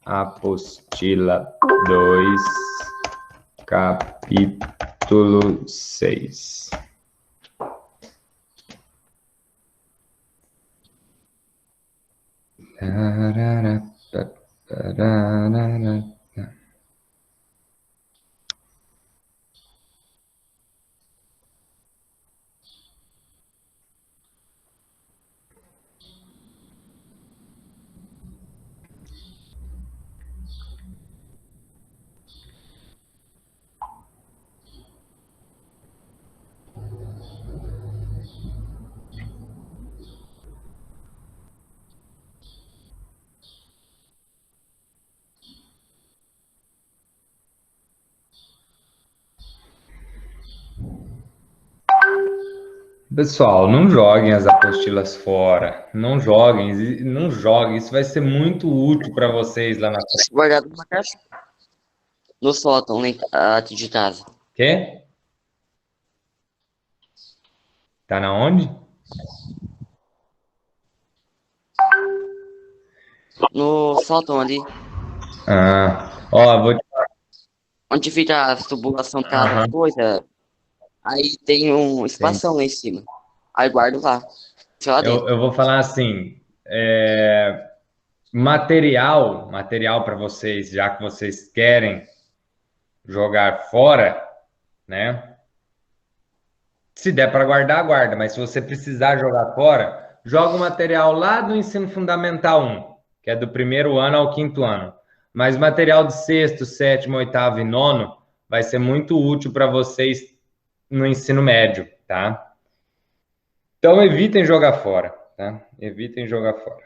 apostila 2, capítulo 6. Pessoal, não joguem as apostilas fora. Não joguem, não joguem. Isso vai ser muito útil para vocês lá na frente. Guardado numa caixa. No sótão, aqui de casa. Quê? Tá na onde? No sótão ali. Ó, vou te... Onde fica a tubulação de cada Aham, coisa. Aí tem um entendi. espação lá em cima. Aí guardo lá. Sei lá dentro. Eu vou falar assim, material para vocês, já que vocês querem jogar fora, né? Se der para guardar, guarda. Mas se você precisar jogar fora, joga o material lá do ensino fundamental 1, que é do primeiro ano ao quinto ano. Mas material de sexto, sétimo, oitavo e nono vai ser muito útil para vocês no ensino médio, tá? Então evitem jogar fora, tá? Evitem jogar fora.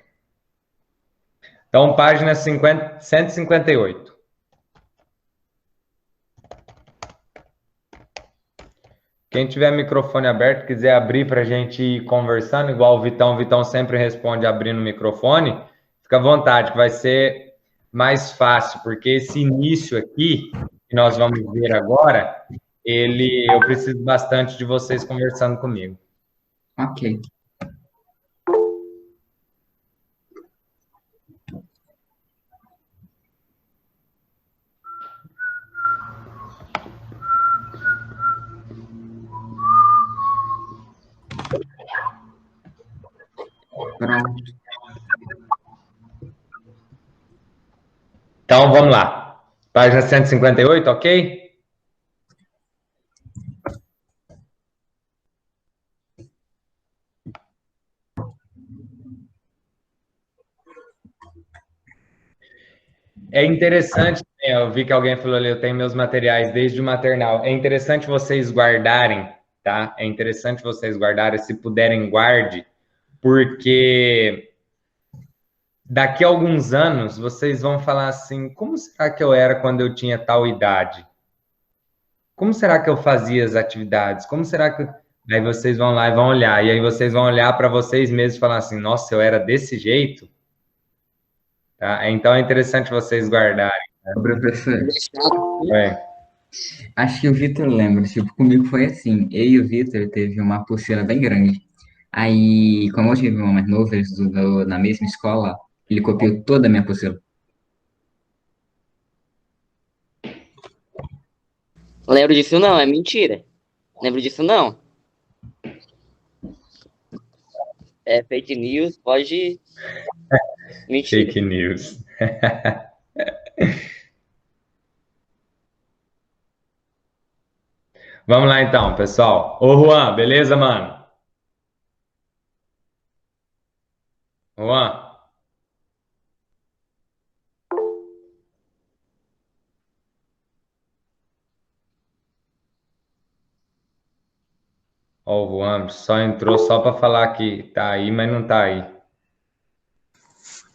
Então, página 158. Quem tiver microfone aberto, quiser abrir para a gente ir conversando, igual o Vitão sempre responde abrindo o microfone, fica à vontade, que vai ser mais fácil, porque esse início aqui, que nós vamos ver agora, eu preciso bastante de vocês conversando comigo. Ok. Pronto. Então, vamos lá. Página 158, ok? É interessante, né, eu vi que alguém falou ali, eu tenho meus materiais desde o maternal. É interessante vocês guardarem, tá? É interessante vocês guardarem, se puderem, guarde, porque daqui a alguns anos vocês vão falar assim: como será que eu era quando eu tinha tal idade? Como será que eu fazia as atividades? Como será que. Aí vocês vão lá e vão olhar, e aí vocês vão olhar para vocês mesmos e falar assim: nossa, eu era desse jeito, tá? Então é interessante vocês guardarem. Ô, professor, É. acho que o Vitor lembra. Tipo, comigo foi assim. Eu e o Vitor teve uma apostila bem grande. Aí, como eu tive um irmão mais novo, ele estudou na mesma escola, ele copiou toda a minha apostila. Lembro disso não, é mentira. Lembro disso não. É fake news, pode. Mentira. Fake news. Vamos lá então, pessoal. Ô, Juan, beleza, mano? Juan, ó, o Juan só entrou só para falar que tá aí, mas não tá aí.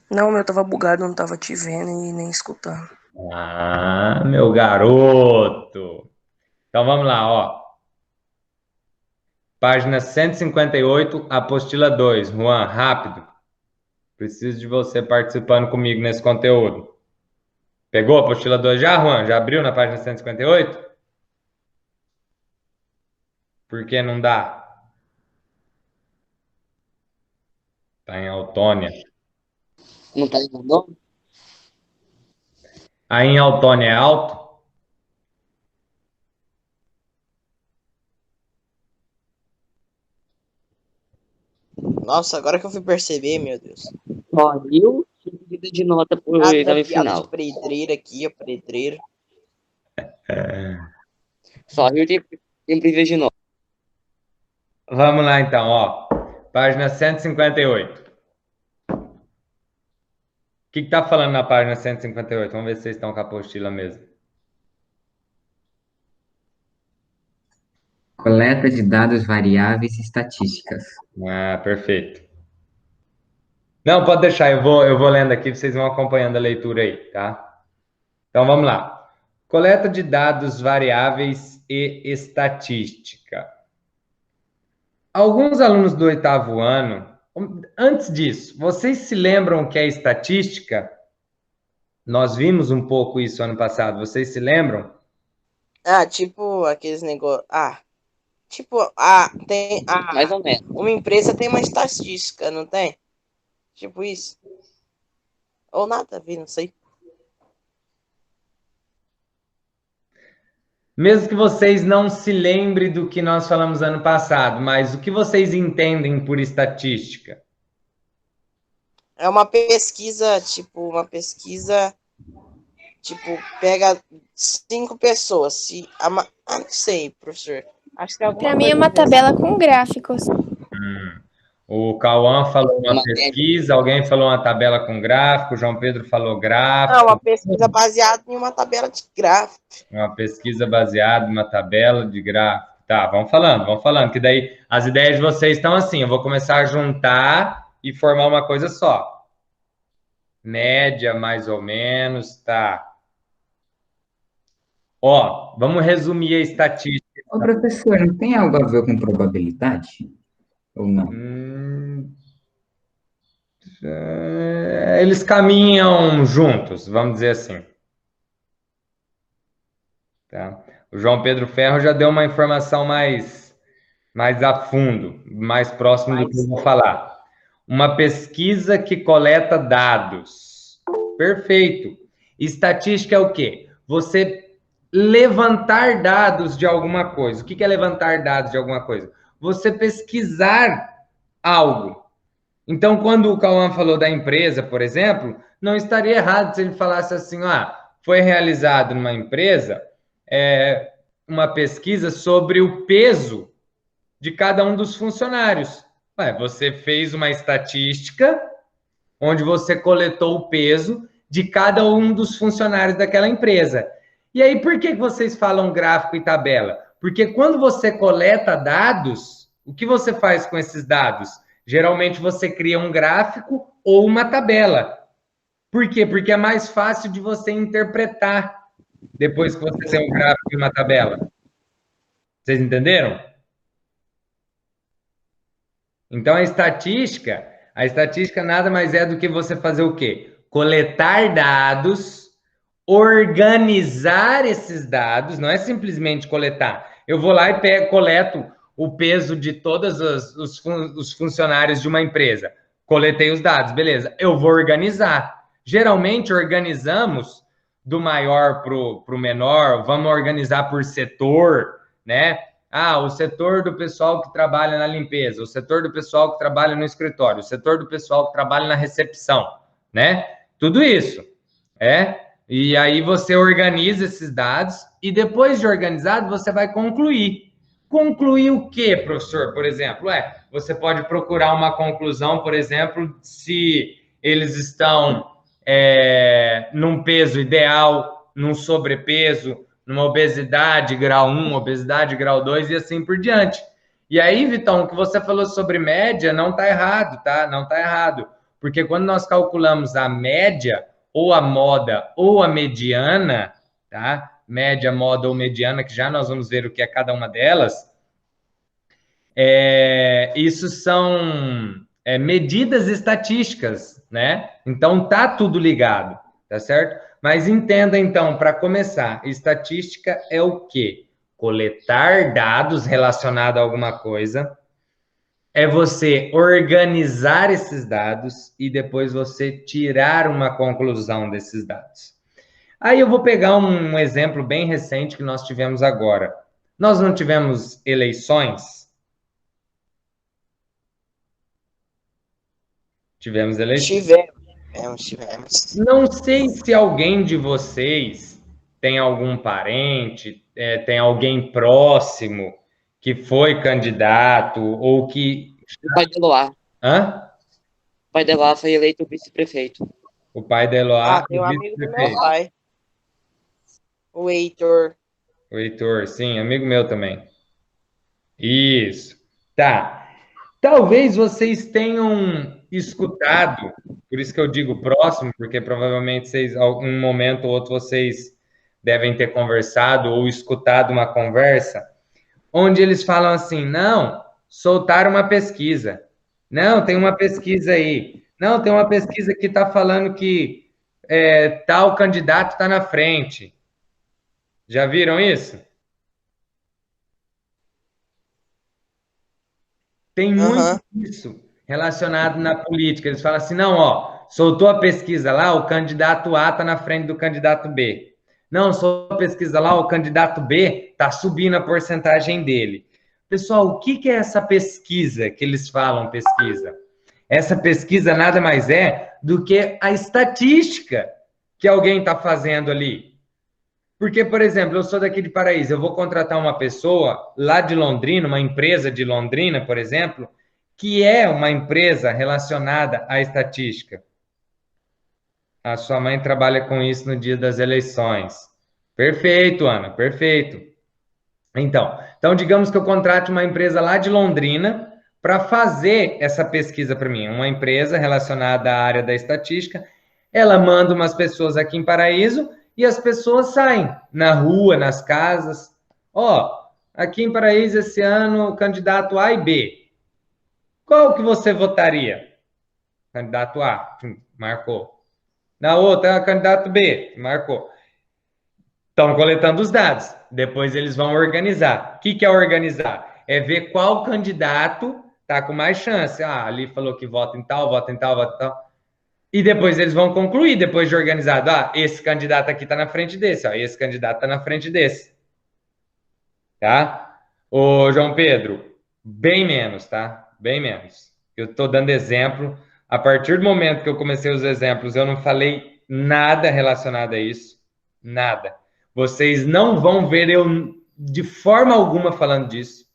Não, o meu tava bugado, não tava te vendo e nem escutando. Ah, meu garoto. Então vamos lá, ó. Página 158, apostila 2. Juan, rápido. Preciso de você participando comigo nesse conteúdo. Pegou a apostila 2 já, Juan? Já abriu na página 158? Por que não dá? Tá em Autônia. Não tá entendendo? Aí em Autônia é alto? Nossa, agora que eu fui perceber, meu Deus. Só Rio tinha pedido de nota por Cada exame piada de final. pedreiro aqui, ó, pedreiro. Só Rio tem pedido de nota. Vamos lá então, ó. Página 158. O que está falando na página 158? Vamos ver se vocês estão com a apostila mesmo. Coleta de dados variáveis e estatísticas. Ah, perfeito. Não, pode deixar, eu vou lendo aqui, vocês vão acompanhando a leitura aí, tá? Então vamos lá. Coleta de dados variáveis e estatística. Alguns alunos do 8º ano, antes disso, vocês se lembram o que é estatística? Nós vimos um pouco isso ano passado, vocês se lembram? Ah, tipo aqueles negócios. Tipo, tem. Mais ou menos. Uma empresa tem uma estatística, não tem? Tipo isso. Ou nada a ver, não sei. Mesmo que vocês não se lembrem do que nós falamos ano passado, mas o que vocês entendem por estatística? É uma pesquisa, tipo, pega 5 pessoas. Não sei, professor. Acho que é alguma Para mim é coisa uma assim. tabela com gráficos. O Cauã falou uma Uma pesquisa, alguém falou uma tabela com gráfico, o João Pedro falou Não, gráfico, uma pesquisa baseada em uma tabela de gráfico. uma pesquisa baseada em uma tabela de gráfico. Tá, vamos falando, que daí as ideias de vocês estão assim, eu vou começar a juntar e formar uma coisa só. Média, mais ou menos, tá. Ó, vamos resumir a estatística. Ô, professor, não tem algo a ver com probabilidade? Ou não? Eles caminham juntos, vamos dizer assim. Tá? O João Pedro Ferro já deu uma informação mais a fundo, mais próximo do que eu vou falar. Uma pesquisa que coleta dados. Perfeito. Estatística é o quê? Você levantar dados de alguma coisa. O que é levantar dados de alguma coisa? Você pesquisar algo. Então, quando o Cauã falou da empresa, por exemplo, não estaria errado se ele falasse assim, foi realizado numa empresa uma pesquisa sobre o peso de cada um dos funcionários. Você fez uma estatística onde você coletou o peso de cada um dos funcionários daquela empresa. E aí, por que vocês falam gráfico e tabela? Porque quando você coleta dados, o que você faz com esses dados? Geralmente você cria um gráfico ou uma tabela. Por quê? Porque é mais fácil de você interpretar depois que você tem um gráfico e uma tabela. Vocês entenderam? Então, a estatística nada mais é do que você fazer o quê? Coletar dados, organizar esses dados, não é simplesmente coletar. Eu vou lá e coleto o peso de todos os funcionários de uma empresa. Coletei os dados, beleza. Eu vou organizar. Geralmente, organizamos do maior para o menor, vamos organizar por setor, né? O setor do pessoal que trabalha na limpeza, o setor do pessoal que trabalha no escritório, o setor do pessoal que trabalha na recepção, né? Tudo isso, E aí você organiza esses dados e depois de organizado você vai concluir. Concluir o quê, professor, por exemplo? Você pode procurar uma conclusão, por exemplo, se eles estão num peso ideal, num sobrepeso, numa obesidade grau 1, obesidade grau 2 e assim por diante. E aí, Vitão, o que você falou sobre média não está errado, tá? Não está errado. Porque quando nós calculamos a média, ou a moda, ou a mediana, tá? Média, moda ou mediana, que já nós vamos ver o que é cada uma delas, isso são medidas estatísticas, né? Então, tá tudo ligado, tá certo? Mas entenda, então, para começar, estatística é o quê? Coletar dados relacionados a alguma coisa, é você organizar esses dados e depois você tirar uma conclusão desses dados. Aí eu vou pegar um exemplo bem recente que nós tivemos agora. Nós não tivemos eleições? Tivemos eleições. Tivemos. Não sei se alguém de vocês tem algum parente, tem alguém próximo que foi candidato ou que... O pai de Eloá. Hã? O pai de Eloá foi eleito vice-prefeito. O pai da Eloá, Tem o um amigo do meu vice-prefeito. pai, o Heitor. O Heitor, sim, amigo meu também. Isso. Tá. Talvez vocês tenham escutado, por isso que eu digo próximo, porque provavelmente vocês, algum momento ou outro, vocês devem ter conversado ou escutado uma conversa onde eles falam assim: não, soltaram uma pesquisa. Não, tem uma pesquisa aí. Não, tem uma pesquisa que está falando que tal candidato está na frente. Já viram isso? Tem muito Aham. isso relacionado na política. Eles falam assim: não, ó, soltou a pesquisa lá, o candidato A está na frente do candidato B. Não, soltou a pesquisa lá, o candidato B está subindo a porcentagem dele. Pessoal, o que é essa pesquisa que eles falam pesquisa? Essa pesquisa nada mais é do que a estatística que alguém está fazendo ali. Porque, por exemplo, eu sou daqui de Paraíso, eu vou contratar uma pessoa lá de Londrina, uma empresa de Londrina, por exemplo, que é uma empresa relacionada à estatística. A sua mãe trabalha com isso no dia das eleições. Perfeito, Ana, perfeito. Então, digamos que eu contrate uma empresa lá de Londrina para fazer essa pesquisa para mim. Uma empresa relacionada à área da estatística, ela manda umas pessoas aqui em Paraíso e as pessoas saem na rua, nas casas. Ó, aqui em Paraíso esse ano, candidato A e B. Qual que você votaria? Candidato A, marcou. Na outra, candidato B, marcou. Estão coletando os dados. Depois eles vão organizar. O que é organizar? É ver qual candidato está com mais chance. Ah, ali falou que vota em tal, vota em tal, vota em tal. E depois eles vão concluir, depois de organizado. Ah, esse candidato aqui está na frente desse, ó, esse candidato está na frente desse. Tá? Ô, João Pedro, bem menos, tá? Bem menos. Eu estou dando exemplo. A partir do momento que eu comecei os exemplos, eu não falei nada relacionado a isso. Nada. Vocês não vão ver eu de forma alguma falando disso.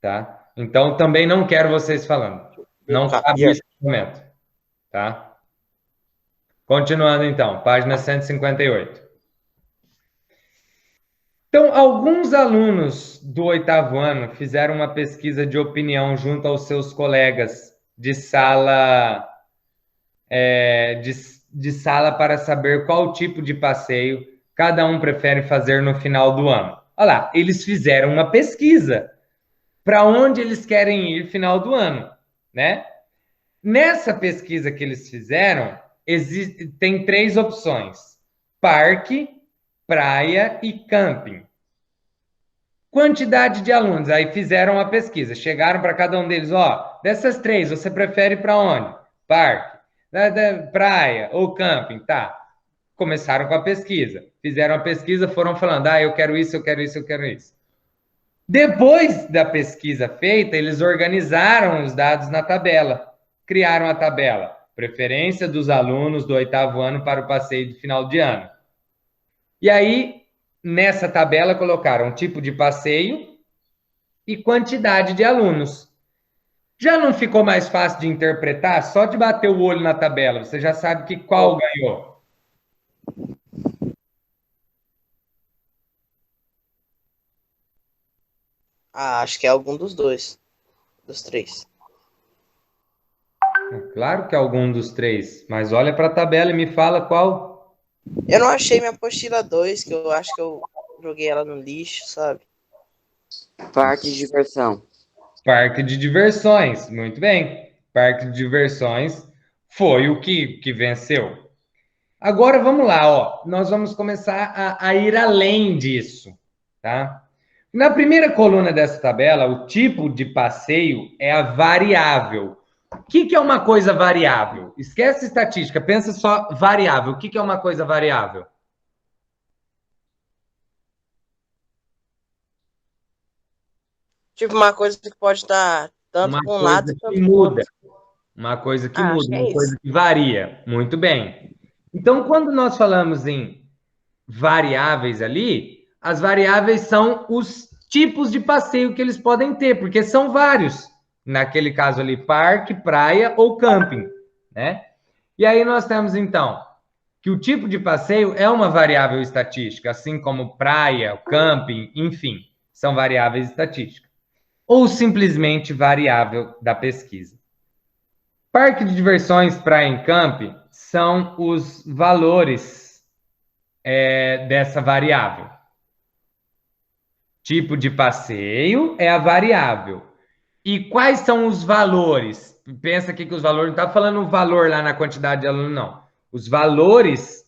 Tá? Então, também não quero vocês falando. Não cabe isso no momento. Tá? Continuando, então. Página 158. Então, alguns alunos do 8º ano fizeram uma pesquisa de opinião junto aos seus colegas de sala, de sala para saber qual tipo de passeio cada um prefere fazer no final do ano. Olha lá, eles fizeram uma pesquisa para onde eles querem ir no final do ano, né? Nessa pesquisa que eles fizeram, tem 3 opções: parque, praia e camping. Quantidade de alunos, aí fizeram a pesquisa, chegaram para cada um deles, ó, dessas 3, você prefere para onde? Parque, praia ou camping, tá? Começaram com a pesquisa, fizeram a pesquisa, foram falando, ah, eu quero isso, eu quero isso, eu quero isso. Depois da pesquisa feita, eles organizaram os dados na tabela, criaram a tabela, preferência dos alunos do 8º ano para o passeio de final de ano. E aí, nessa tabela, colocaram tipo de passeio e quantidade de alunos. Já não ficou mais fácil de interpretar? Só de bater o olho na tabela, você já sabe que qual ganhou. Acho que é algum dos dois. Dos 3. Claro que é algum dos 3, mas olha para a tabela e me fala qual. Eu não achei minha apostila 2, que eu acho que eu joguei ela no lixo, sabe? Parque de diversão. Parque de diversões, muito bem. Parque de diversões foi o que venceu. Agora vamos lá, ó. Nós vamos começar a ir além disso, tá? Na primeira coluna dessa tabela, o tipo de passeio é a variável. O que é uma coisa variável? Esquece estatística, pensa só variável. O que é uma coisa variável? Tipo, uma coisa que pode estar tanto Uma para um lado coisa que quanto para o muda. outro. Uma coisa que Ah, acho muda, que uma é isso. coisa que varia. Muito bem. Então, quando nós falamos em variáveis ali, as variáveis são os tipos de passeio que eles podem ter, porque são vários. Naquele caso ali, parque, praia ou camping, né? E aí nós temos, então, que o tipo de passeio é uma variável estatística, assim como praia, camping, enfim, são variáveis estatísticas. Ou simplesmente variável da pesquisa. Parque de diversões, praia e camp são os valores dessa variável. Tipo de passeio é a variável. E quais são os valores? Pensa aqui que os valores, não está falando o valor lá na quantidade de aluno, não. Os valores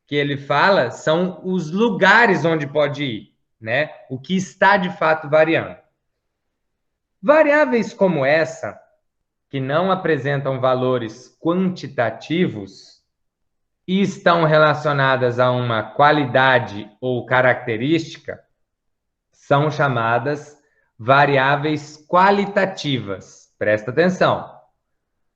que ele fala são os lugares onde pode ir, né? O que está de fato variando. Variáveis como essa, que não apresentam valores quantitativos e estão relacionadas a uma qualidade ou característica, são chamadas variáveis qualitativas. Presta atenção.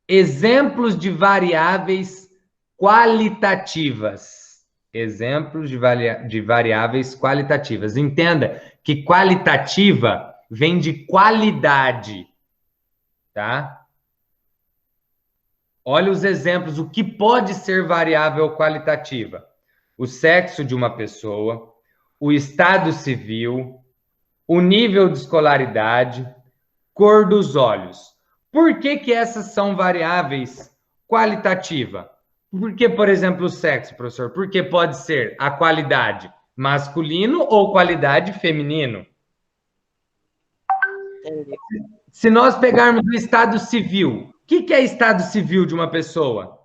Exemplos de variáveis qualitativas. Exemplos de variáveis qualitativas. Entenda que qualitativa vem de qualidade, tá? Olha os exemplos, o que pode ser variável qualitativa? O sexo de uma pessoa, o estado civil, o nível de escolaridade, cor dos olhos. Por que essas são variáveis qualitativas? Por que, por exemplo, o sexo, professor? Porque pode ser a qualidade masculino ou qualidade feminino. Entendi. Se nós pegarmos o estado civil, o que é estado civil de uma pessoa?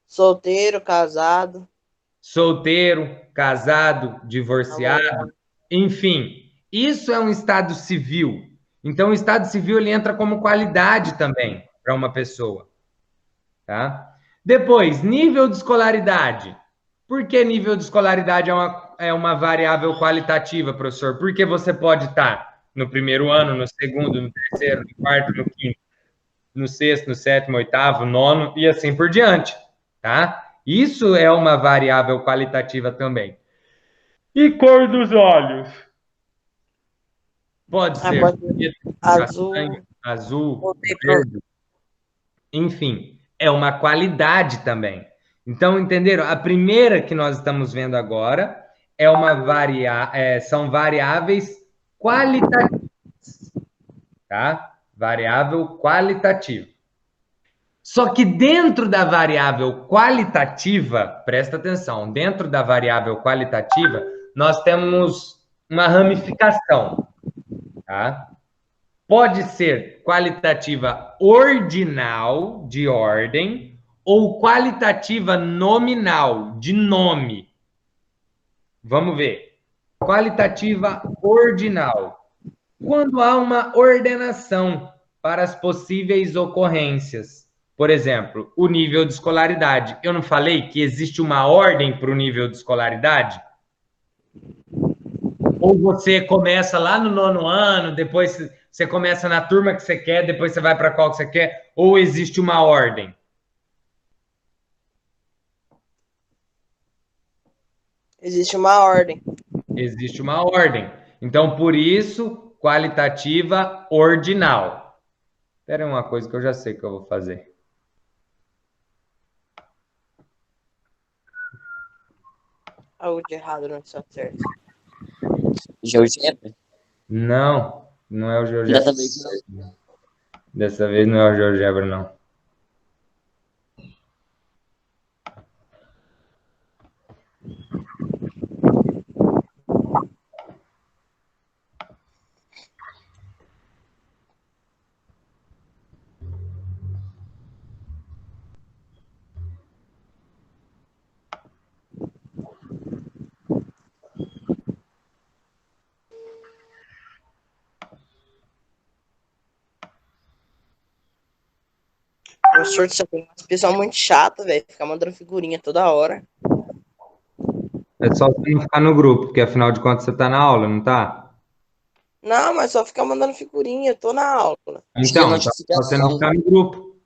Solteiro, casado, Solteiro, casado, divorciado, namorado. enfim, isso é um estado civil. Então, o estado civil ele entra como qualidade também para uma pessoa, tá? Depois, nível de escolaridade. Por que nível de escolaridade é uma variável qualitativa, professor? Porque você pode estar no primeiro ano, no segundo, no terceiro, no quarto, no quinto, no sexto, no sétimo, oitavo, nono e assim por diante, tá? Isso é uma variável qualitativa também. E cor dos olhos? Pode Ah, ser pode ser preto, castanho, azul. azul, Voltei pro verde, enfim, é uma qualidade também. Então, entenderam? A primeira que nós estamos vendo agora é são variáveis qualitativas, tá? Variável qualitativa. Só que dentro da variável qualitativa, presta atenção, dentro da variável qualitativa, nós temos uma ramificação, tá? Pode ser qualitativa ordinal, de ordem, ou qualitativa nominal, de nome. Vamos ver. Qualitativa ordinal. Quando há uma ordenação para as possíveis ocorrências. Por exemplo, o nível de escolaridade. Eu não falei que existe uma ordem para o nível de escolaridade? Ou você começa lá no nono ano, depois você começa na turma que você quer, depois você vai para qual que você quer, ou existe uma ordem? Existe uma ordem. Existe uma ordem. Então, por isso, qualitativa ordinal. Espera aí uma coisa que eu já sei que eu vou fazer. Algo de errado não está certo. GeoGebra? Não, não é o GeoGebra. Dessa vez não. Dessa vez não é o GeoGebra, não. Professor, você tem umas pessoas muito chata, velho. Ficar mandando figurinha toda hora. É só você não ficar no grupo, porque afinal de contas você tá na aula, não tá? Não, mas só ficar mandando figurinha, eu tô na aula. Acho que é Então, só você não notificação. ficar no grupo.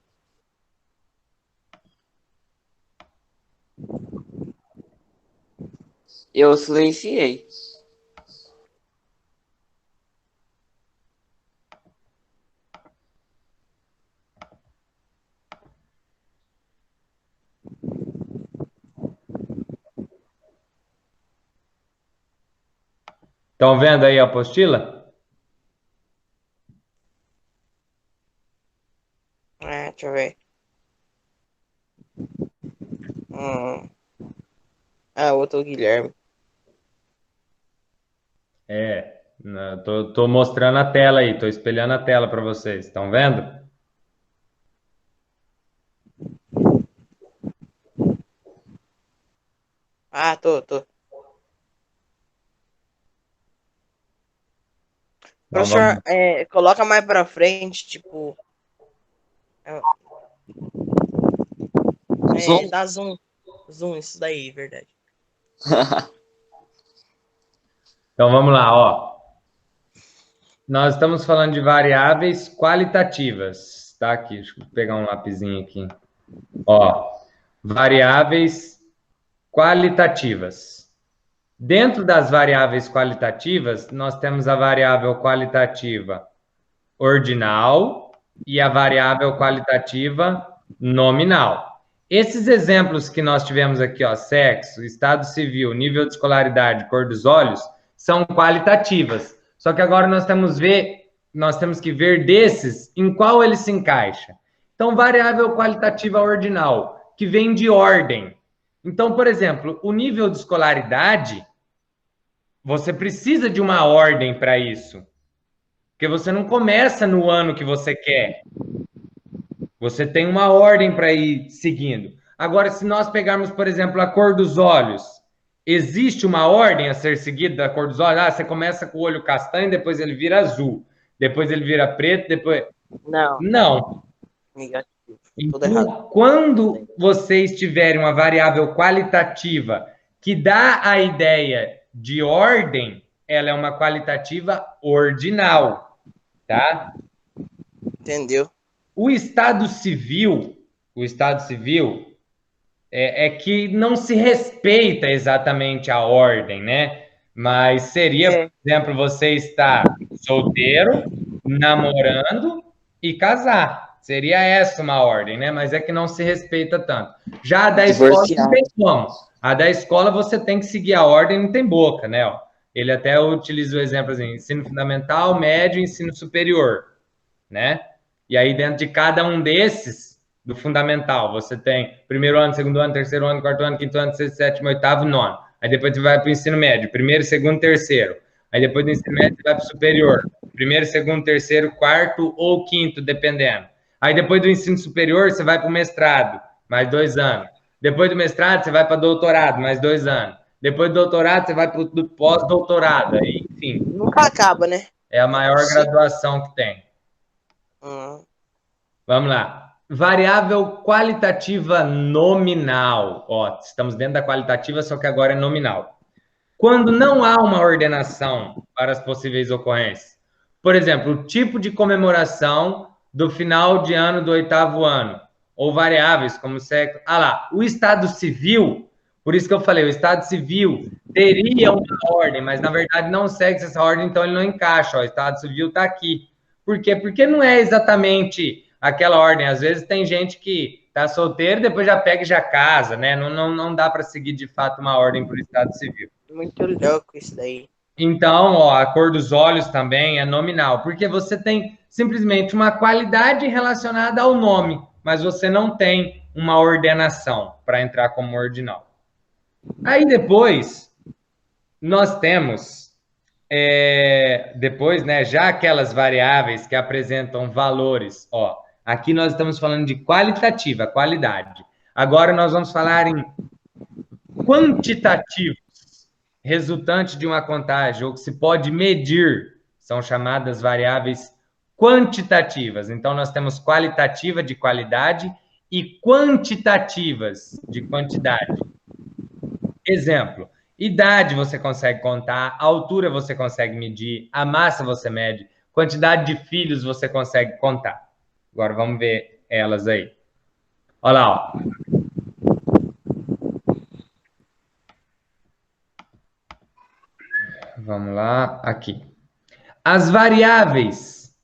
Eu silenciei. Estão vendo aí a apostila? Deixa eu ver. Outro Guilherme. Tô mostrando a tela aí, tô espelhando a tela para vocês. Estão vendo? Tô. Então Professor, vamos. coloca mais pra frente, tipo. Zoom? Dá zoom. Zoom, isso daí, verdade. Então vamos lá, ó. Nós estamos falando de variáveis qualitativas, tá? Aqui, deixa eu pegar um lapisinho aqui. Ó, variáveis qualitativas. Dentro das variáveis qualitativas, nós temos a variável qualitativa ordinal e a variável qualitativa nominal. Esses exemplos que nós tivemos aqui, ó, sexo, estado civil, nível de escolaridade, cor dos olhos, são qualitativas. Só que agora nós temos que ver desses em qual ele se encaixa. Então, variável qualitativa ordinal, que vem de ordem. Então, por exemplo, o nível de escolaridade, você precisa de uma ordem para isso. Porque você não começa no ano que você quer. Você tem uma ordem para ir seguindo. Agora, se nós pegarmos, por exemplo, a cor dos olhos, existe uma ordem a ser seguida da cor dos olhos? Você começa com o olho castanho, depois ele vira azul, depois ele vira preto, depois... Não. Não. Negativo. Tudo Então, errado. quando vocês tiverem uma variável qualitativa que dá a ideia de ordem, ela é uma qualitativa ordinal, tá? Entendeu? O Estado Civil é que não se respeita exatamente a ordem, né? Mas seria, por exemplo, você estar solteiro, namorando e casar. Seria essa uma ordem, né? Mas é que não se respeita tanto. Já a da escola não tem Divorciado. como. A da escola você tem que seguir a ordem, não tem boca, né? Ó, ele até utiliza o exemplo assim: ensino fundamental, médio, ensino superior, né? E aí, dentro de cada um desses, do fundamental, você tem primeiro ano, segundo ano, terceiro ano, quarto ano, quinto ano, sexto, sétimo, oitavo, nono. Aí depois você vai para o ensino médio, primeiro, segundo, terceiro. Aí depois do ensino médio você vai para o superior, primeiro, segundo, terceiro, quarto ou quinto, dependendo. Aí depois do ensino superior você vai para o mestrado, mais 2 anos. Depois do mestrado você vai para doutorado, mais 2 anos. Depois do doutorado você vai para o pós-doutorado. Aí, enfim. Nunca acaba, né? É a maior graduação que tem. Vamos lá. Variável qualitativa nominal. Ó, estamos dentro da qualitativa, só que agora é nominal. Quando não há uma ordenação para as possíveis ocorrências. Por exemplo, o tipo de comemoração do final de ano do 8º ano. Ou variáveis como sexo. Lá, o Estado Civil, por isso que eu falei, o Estado Civil teria uma ordem, mas na verdade não segue essa ordem, então ele não encaixa. Ó, o Estado Civil está aqui. Por quê? Porque não é exatamente aquela ordem. Às vezes tem gente que está solteiro, depois já pega e já casa, né? Não dá para seguir de fato uma ordem por Estado Civil. Muito louco isso daí. Então, ó, a cor dos olhos também é nominal, porque você tem simplesmente uma qualidade relacionada ao nome, mas você não tem uma ordenação para entrar como ordinal. Aí depois, nós temos, depois, né, já aquelas variáveis que apresentam valores, ó, aqui nós estamos falando de qualitativa, qualidade. Agora nós vamos falar em quantitativos, resultante de uma contagem, ou que se pode medir, são chamadas variáveis quantitativas. Então, nós temos qualitativa de qualidade e quantitativas de quantidade. Exemplo, idade você consegue contar, a altura você consegue medir, a massa você mede, quantidade de filhos você consegue contar. Agora vamos ver elas aí. Olha lá, ó. Vamos lá, aqui. As variáveis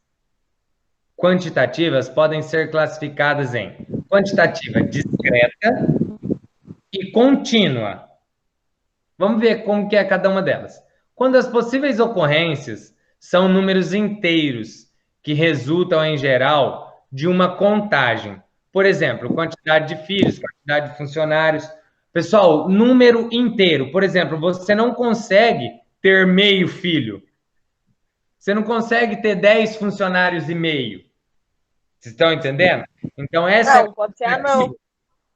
quantitativas podem ser classificadas em quantitativa discreta e contínua. Vamos ver como que é cada uma delas. Quando as possíveis ocorrências são números inteiros que resultam, em geral, de uma contagem. Por exemplo, quantidade de filhos, quantidade de funcionários. Pessoal, número inteiro. Por exemplo, você não consegue ter meio filho. Você não consegue ter 10 funcionários e meio. Vocês estão entendendo? Então, essa Não, pode ser anão.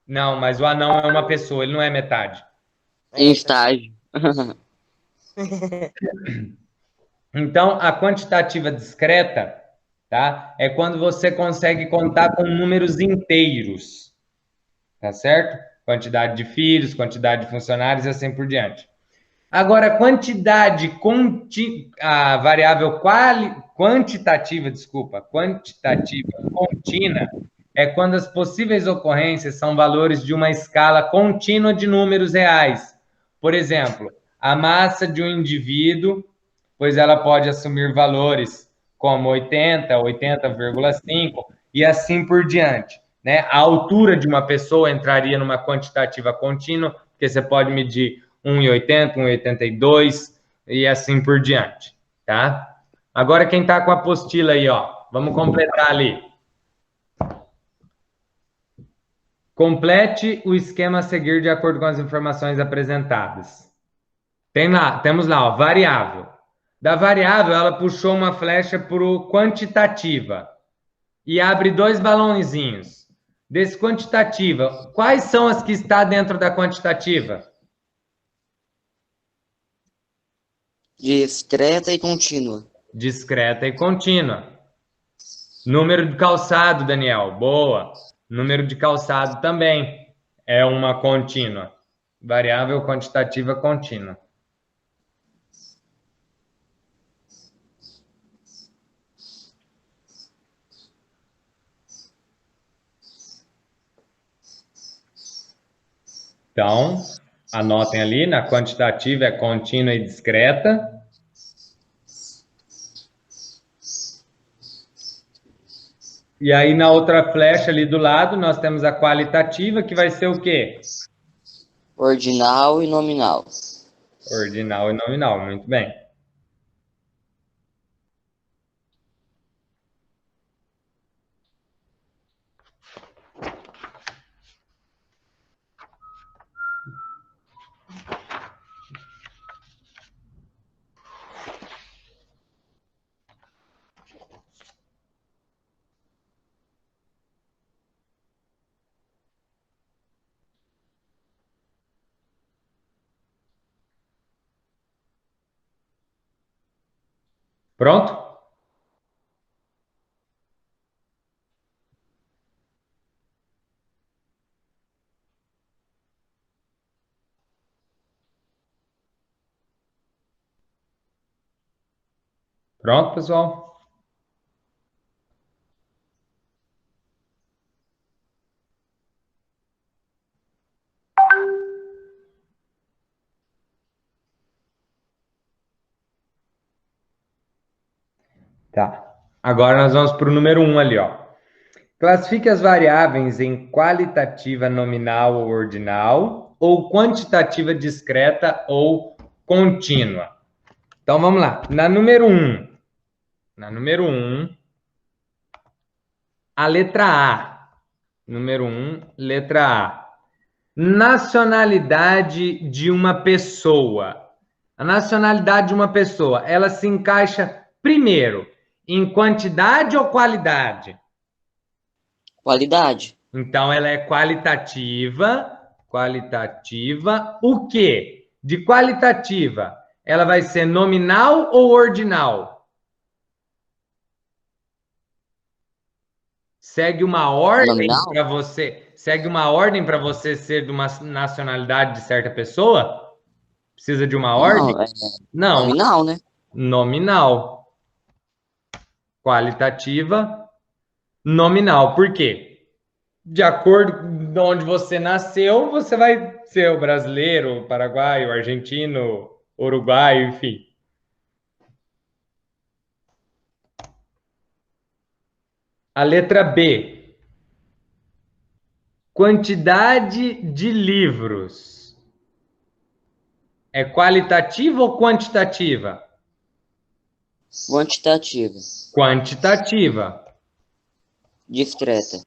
Não, mas o anão é uma pessoa, ele não é metade. Em estágio. Então, a quantitativa discreta, tá? É quando você consegue contar com números inteiros, tá certo? Quantidade de filhos, quantidade de funcionários e assim por diante. Agora, a variável quantitativa contínua, é quando as possíveis ocorrências são valores de uma escala contínua de números reais. Por exemplo, a massa de um indivíduo, pois ela pode assumir valores como 80, 80,5 e assim por diante. Né? A altura de uma pessoa entraria numa quantitativa contínua, porque você pode medir 1,80, 1,82 e assim por diante, tá? Agora quem está com a apostila aí, ó, vamos completar ali. Complete o esquema a seguir de acordo com as informações apresentadas. Temos lá, ó, variável. Da variável, ela puxou uma flecha para o quantitativa e abre 2 balãozinhos. Desse quantitativa, quais são as que está dentro da quantitativa? Discreta e contínua. Discreta e contínua. Número de calçado, Daniel. Boa. Número de calçado também é uma contínua. Variável quantitativa contínua. Então, anotem ali, na quantitativa é contínua e discreta. E aí, na outra flecha ali do lado, nós temos a qualitativa, que vai ser o quê? Ordinal e nominal. Ordinal e nominal, muito bem. Pronto? Pronto, pessoal? Tá. Agora nós vamos para o número 1 ali, ó. Classifique as variáveis em qualitativa nominal ou ordinal, ou quantitativa discreta ou contínua. Então vamos lá. Na número 1, a letra A. Número 1, letra A. Nacionalidade de uma pessoa. A nacionalidade de uma pessoa, ela se encaixa primeiro em quantidade ou qualidade? Qualidade. Então, ela é qualitativa. Qualitativa. O quê? De qualitativa, ela vai ser nominal ou ordinal? segue uma ordem Nominal? para você, ser de uma nacionalidade de certa pessoa? Precisa de uma ordem? Não, é Não, nominal, né? nominal. Qualitativa, nominal. Por quê? De acordo com onde você nasceu, você vai ser o brasileiro, o paraguaio, o argentino, uruguaio, enfim. A letra B. Quantidade de livros. É qualitativa ou quantitativa? Quantitativa. Quantitativa. Discreta.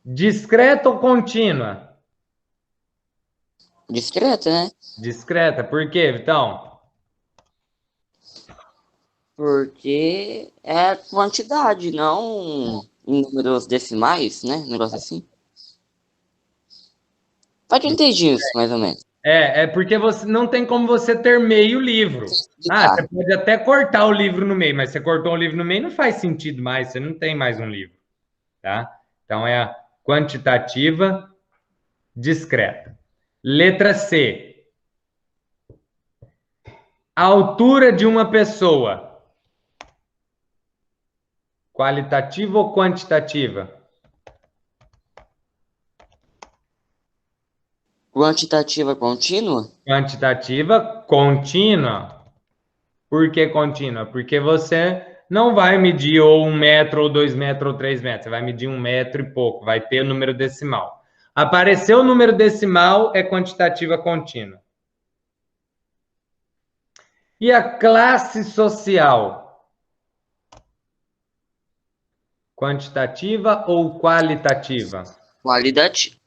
Discreta ou contínua? Discreta, né? Discreta. Por quê, Vitão? Porque é quantidade, não em números decimais, né? Um negócio assim. Pode entender isso, mais ou menos. É porque você não tem como você ter meio livro. Ah, você pode até cortar o livro no meio, mas você cortou o livro no meio, não faz sentido mais, você não tem mais um livro, tá? Então é a quantitativa discreta. Letra C. A altura de uma pessoa. Qualitativa ou quantitativa? Quantitativa contínua? Quantitativa contínua. Por que contínua? Porque você não vai medir ou 1 metro, ou 2 metros, ou 3 metros. Você vai medir 1 metro e pouco. Vai ter o número decimal. Apareceu o número decimal, é quantitativa contínua. E a classe social? Quantitativa ou qualitativa? Qualitativa.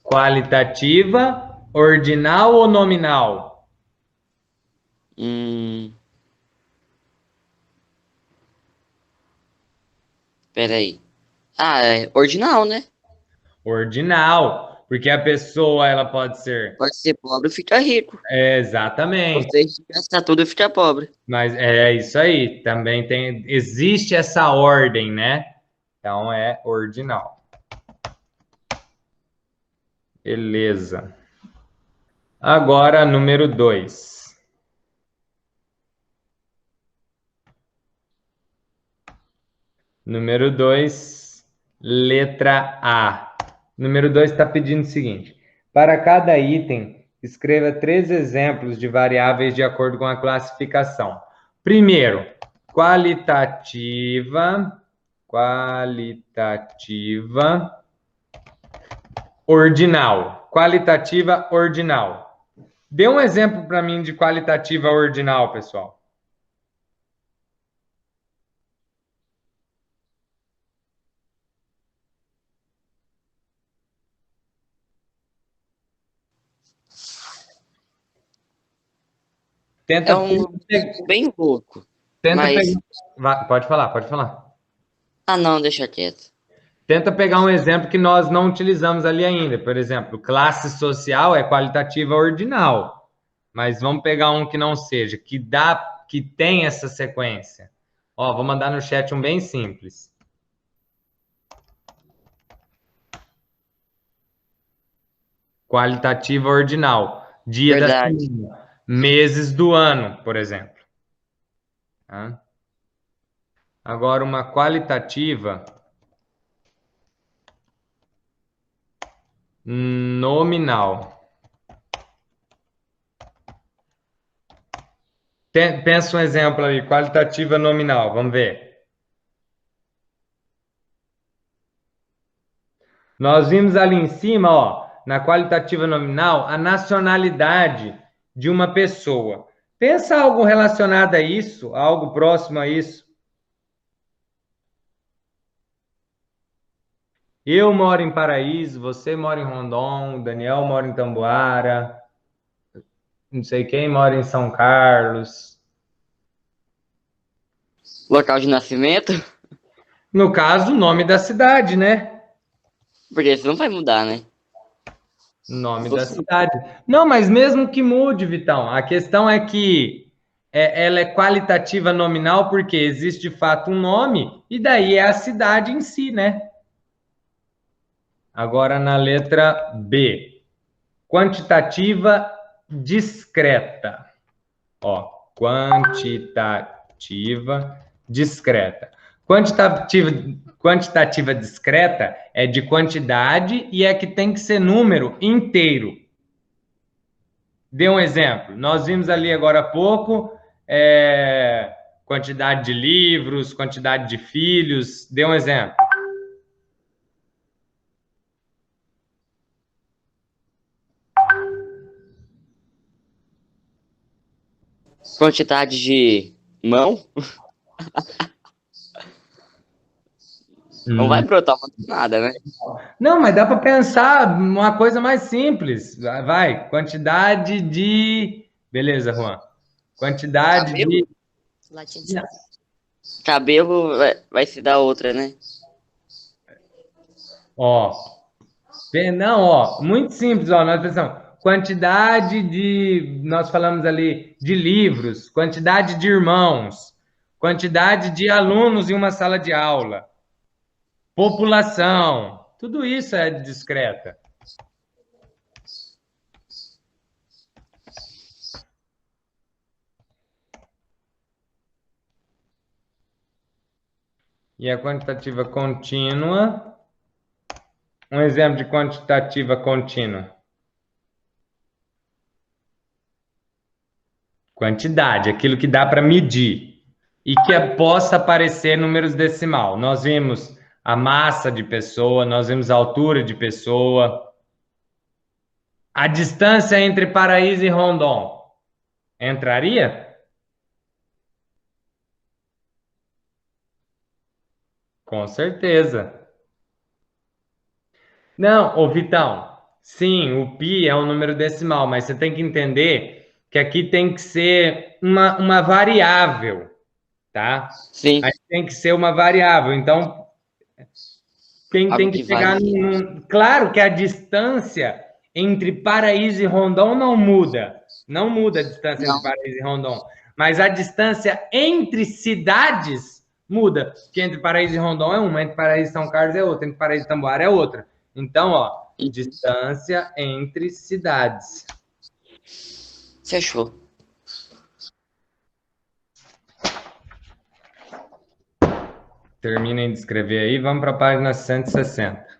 Qualitativa, ordinal ou nominal? Peraí. Ah, é ordinal, né? Ordinal, porque a pessoa ela pode ser. Pode ser pobre e fica rico. Exatamente. Você gastar tudo e fica pobre. Mas é isso aí. Também existe essa ordem, né? Então é ordinal. Beleza. Agora, número 2. Número 2, letra A. Número 2 está pedindo o seguinte: para cada item, escreva 3 exemplos de variáveis de acordo com a classificação. Primeiro, qualitativa, ordinal. Qualitativa, ordinal. Dê um exemplo para mim de qualitativa ordinal, pessoal. Tenta, É um bem louco. Mas... Pode falar. Ah, não, deixa quieto. Tenta pegar um exemplo que nós não utilizamos ali ainda. Por exemplo, classe social é qualitativa ordinal. Mas vamos pegar um que não seja, que tem essa sequência. Ó, vou mandar no chat um bem simples. Qualitativa ordinal. Dia da semana. Meses do ano, por exemplo. Tá? Agora, uma qualitativa nominal. Pensa um exemplo aí, qualitativa nominal, vamos ver. Nós vimos ali em cima, ó, na qualitativa nominal, a nacionalidade de uma pessoa. Pensa algo relacionado a isso, algo próximo a isso. Eu moro em Paraíso, você mora em Rondon, o Daniel mora em Tamboara, não sei quem mora em São Carlos. Local de nascimento? No caso, o nome da cidade, né? Porque isso não vai mudar, né? Nome da cidade. Não, mas mesmo que mude, Vitão, a questão é que ela é qualitativa nominal porque existe de fato um nome, e daí é a cidade em si, né? Agora na letra B. Quantitativa discreta. Ó, quantitativa discreta. Quantitativa discreta é de quantidade e é que tem que ser número inteiro. Dê um exemplo. Nós vimos ali agora há pouco quantidade de livros, quantidade de filhos. Dê um exemplo. Quantidade de mão? Não vai brotar nada, né? Não, mas dá para pensar uma coisa mais simples. Vai, quantidade de. Beleza, Juan. Quantidade Cabelo? de. Cabelo vai se dar outra, né? Ó. Não, ó. Muito simples, ó. Nós pensamos. Quantidade de. Nós falamos ali de livros, quantidade de irmãos, quantidade de alunos em uma sala de aula, população. Tudo isso é discreta. E a quantitativa contínua. Um exemplo de quantitativa contínua. Quantidade, aquilo que dá para medir e que possa aparecer números decimal. Nós vimos a massa de pessoa, nós vimos a altura de pessoa, a distância entre Paraíso e Rondon. Entraria? Com certeza. Não, ô Vitão, sim, o pi é um número decimal, mas você tem que entender que aqui tem que ser uma variável, tá? Sim, Aí tem que ser uma variável. Então, quem algo tem que que chegar varia. Claro que a distância entre Paraíso e Rondon não muda. Não muda a distância entre Não, Paraíso e Rondon. Mas a distância entre cidades muda. Que entre Paraíso e Rondon é uma, entre Paraíso e São Carlos é outra, entre Paraíso e Tamboara é outra. Então, ó, distância entre cidades. fechou. Terminem de escrever aí, vamos para a página 160.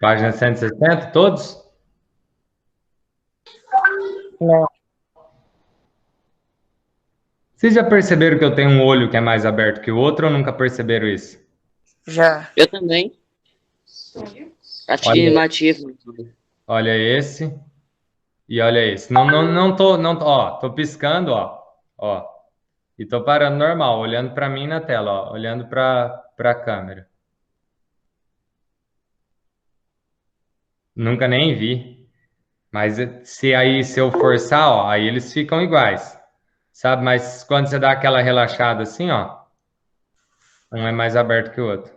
Página 160, todos? Não. Vocês já perceberam que eu tenho um olho que é mais aberto que o outro ou nunca perceberam isso? Já. Eu também. Afirmativo. Olha esse e olha esse. Não tô, tô piscando, ó. E tô parando normal, olhando para mim na tela, ó, olhando para a câmera. Nunca nem vi. Mas se eu forçar, ó, aí eles ficam iguais. Sabe? Mas quando você dá aquela relaxada assim, ó, um é mais aberto que o outro.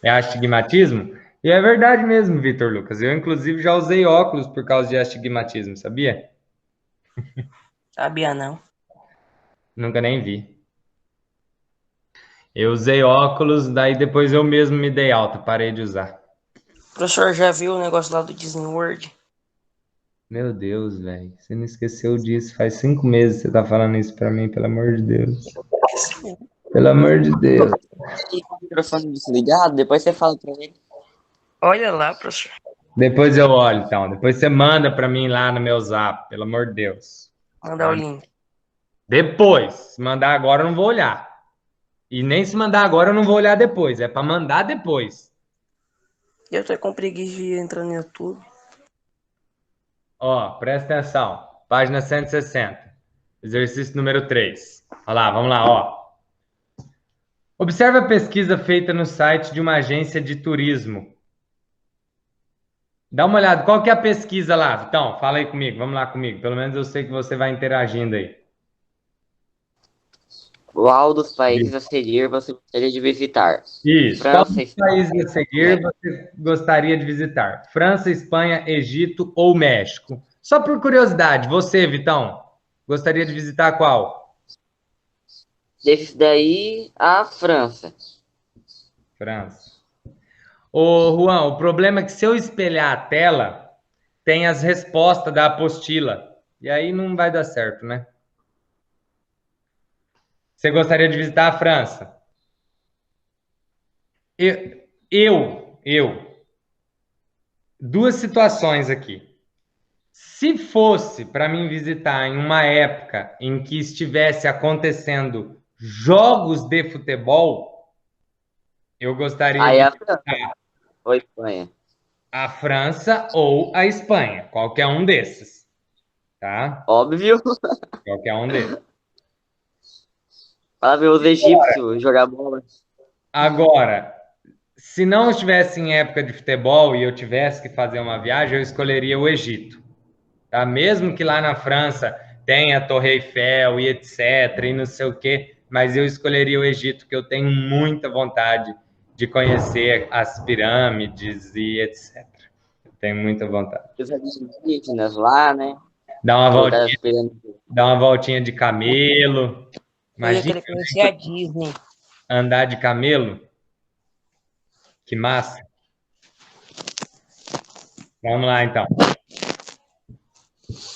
É astigmatismo? E é verdade mesmo, Vitor Lucas. Eu, inclusive, já usei óculos por causa de astigmatismo, sabia? Sabia não. Nunca nem vi. Eu usei óculos, daí depois eu mesmo me dei alta, parei de usar. O professor já viu o negócio lá do Disney World? Meu Deus, velho. Você não esqueceu disso. Faz 5 meses que você tá falando isso pra mim, pelo amor de Deus. Pelo amor de Deus. E com o microfone desligado, depois você fala pra ele. Olha lá, professor. Depois eu olho, então. Depois você manda pra mim lá no meu zap, pelo amor de Deus. Mandar o link. Depois. Se mandar agora, eu não vou olhar. E nem se mandar agora, eu não vou olhar depois. É pra mandar depois. Eu tô com preguiça de entrar no YouTube. Ó, presta atenção. Página 160. Exercício número 3. Olha lá, vamos lá, ó. Observe a pesquisa feita no site de uma agência de turismo. Dá uma olhada, qual que é a pesquisa lá? Vitão, fala aí comigo, vamos lá comigo. Pelo menos eu sei que você vai interagindo aí. Qual dos países a seguir você gostaria de visitar? Isso. Qual França, dos países a Espanha, seguir México. você gostaria de visitar? França, Espanha, Egito ou México? Só por curiosidade, você, Vitão, gostaria de visitar qual? Desses daí, a França. França. Ô, Juan, o problema é que se eu espelhar a tela, tem as respostas da apostila. E aí não vai dar certo, né? Você gostaria de visitar a França? Eu. Duas situações aqui. Se fosse para mim visitar em uma época em que estivesse acontecendo jogos de futebol, eu gostaria Aí de a França visitar ou a Espanha. a França ou a Espanha, qualquer um desses, tá? Óbvio. Qualquer um desses. Para ver os egípcios jogar bola. Agora, se não estivesse em época de futebol e eu tivesse que fazer uma viagem, eu escolheria o Egito, tá? Mesmo que lá na França tenha a Torre Eiffel e etc, e não sei o quê, mas eu escolheria o Egito, que eu tenho muita vontade de conhecer as pirâmides e etc. Eu tenho muita vontade. Os alienígenas lá, né? Dar uma Colocar voltinha, as pirâmides. dar uma voltinha de camelo. Eu ia Imagina querer conhecer a Disney. andar de camelo. Que massa. Vamos lá, então.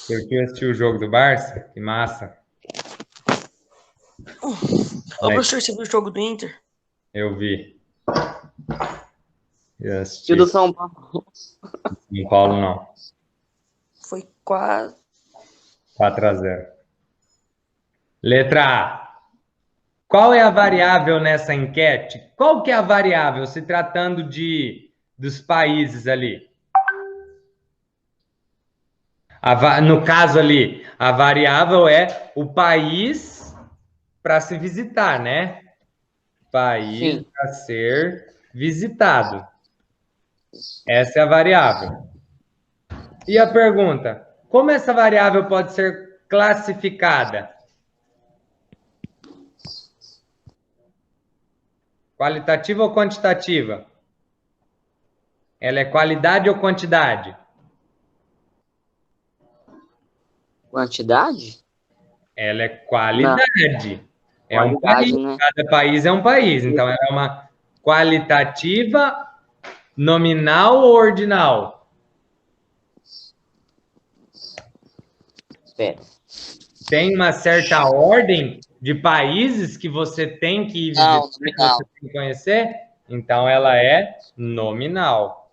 Curtiu assistir o jogo do Barça? Que massa. Ô, professor, você viu o jogo do Inter? Eu vi. Eu E assisti. o do São Paulo. São Paulo, não. Foi quase. 4-0. Letra A. Qual é a variável nessa enquete? Qual que é a variável se tratando dos países ali? No caso ali, a variável é o país para se visitar, né? País Sim. a ser visitado. Essa é a variável. E a pergunta: como essa variável pode ser classificada? Qualitativa ou quantitativa? Ela é qualidade ou quantidade? Quantidade? Ela é qualidade. É um Qualidade, país. né? Cada país é um país. Então, ela é uma qualitativa, nominal ou ordinal? Espera. Tem uma certa ordem de países que você tem que ir visitar, Não, que nominal. você tem que conhecer? Então, ela é nominal.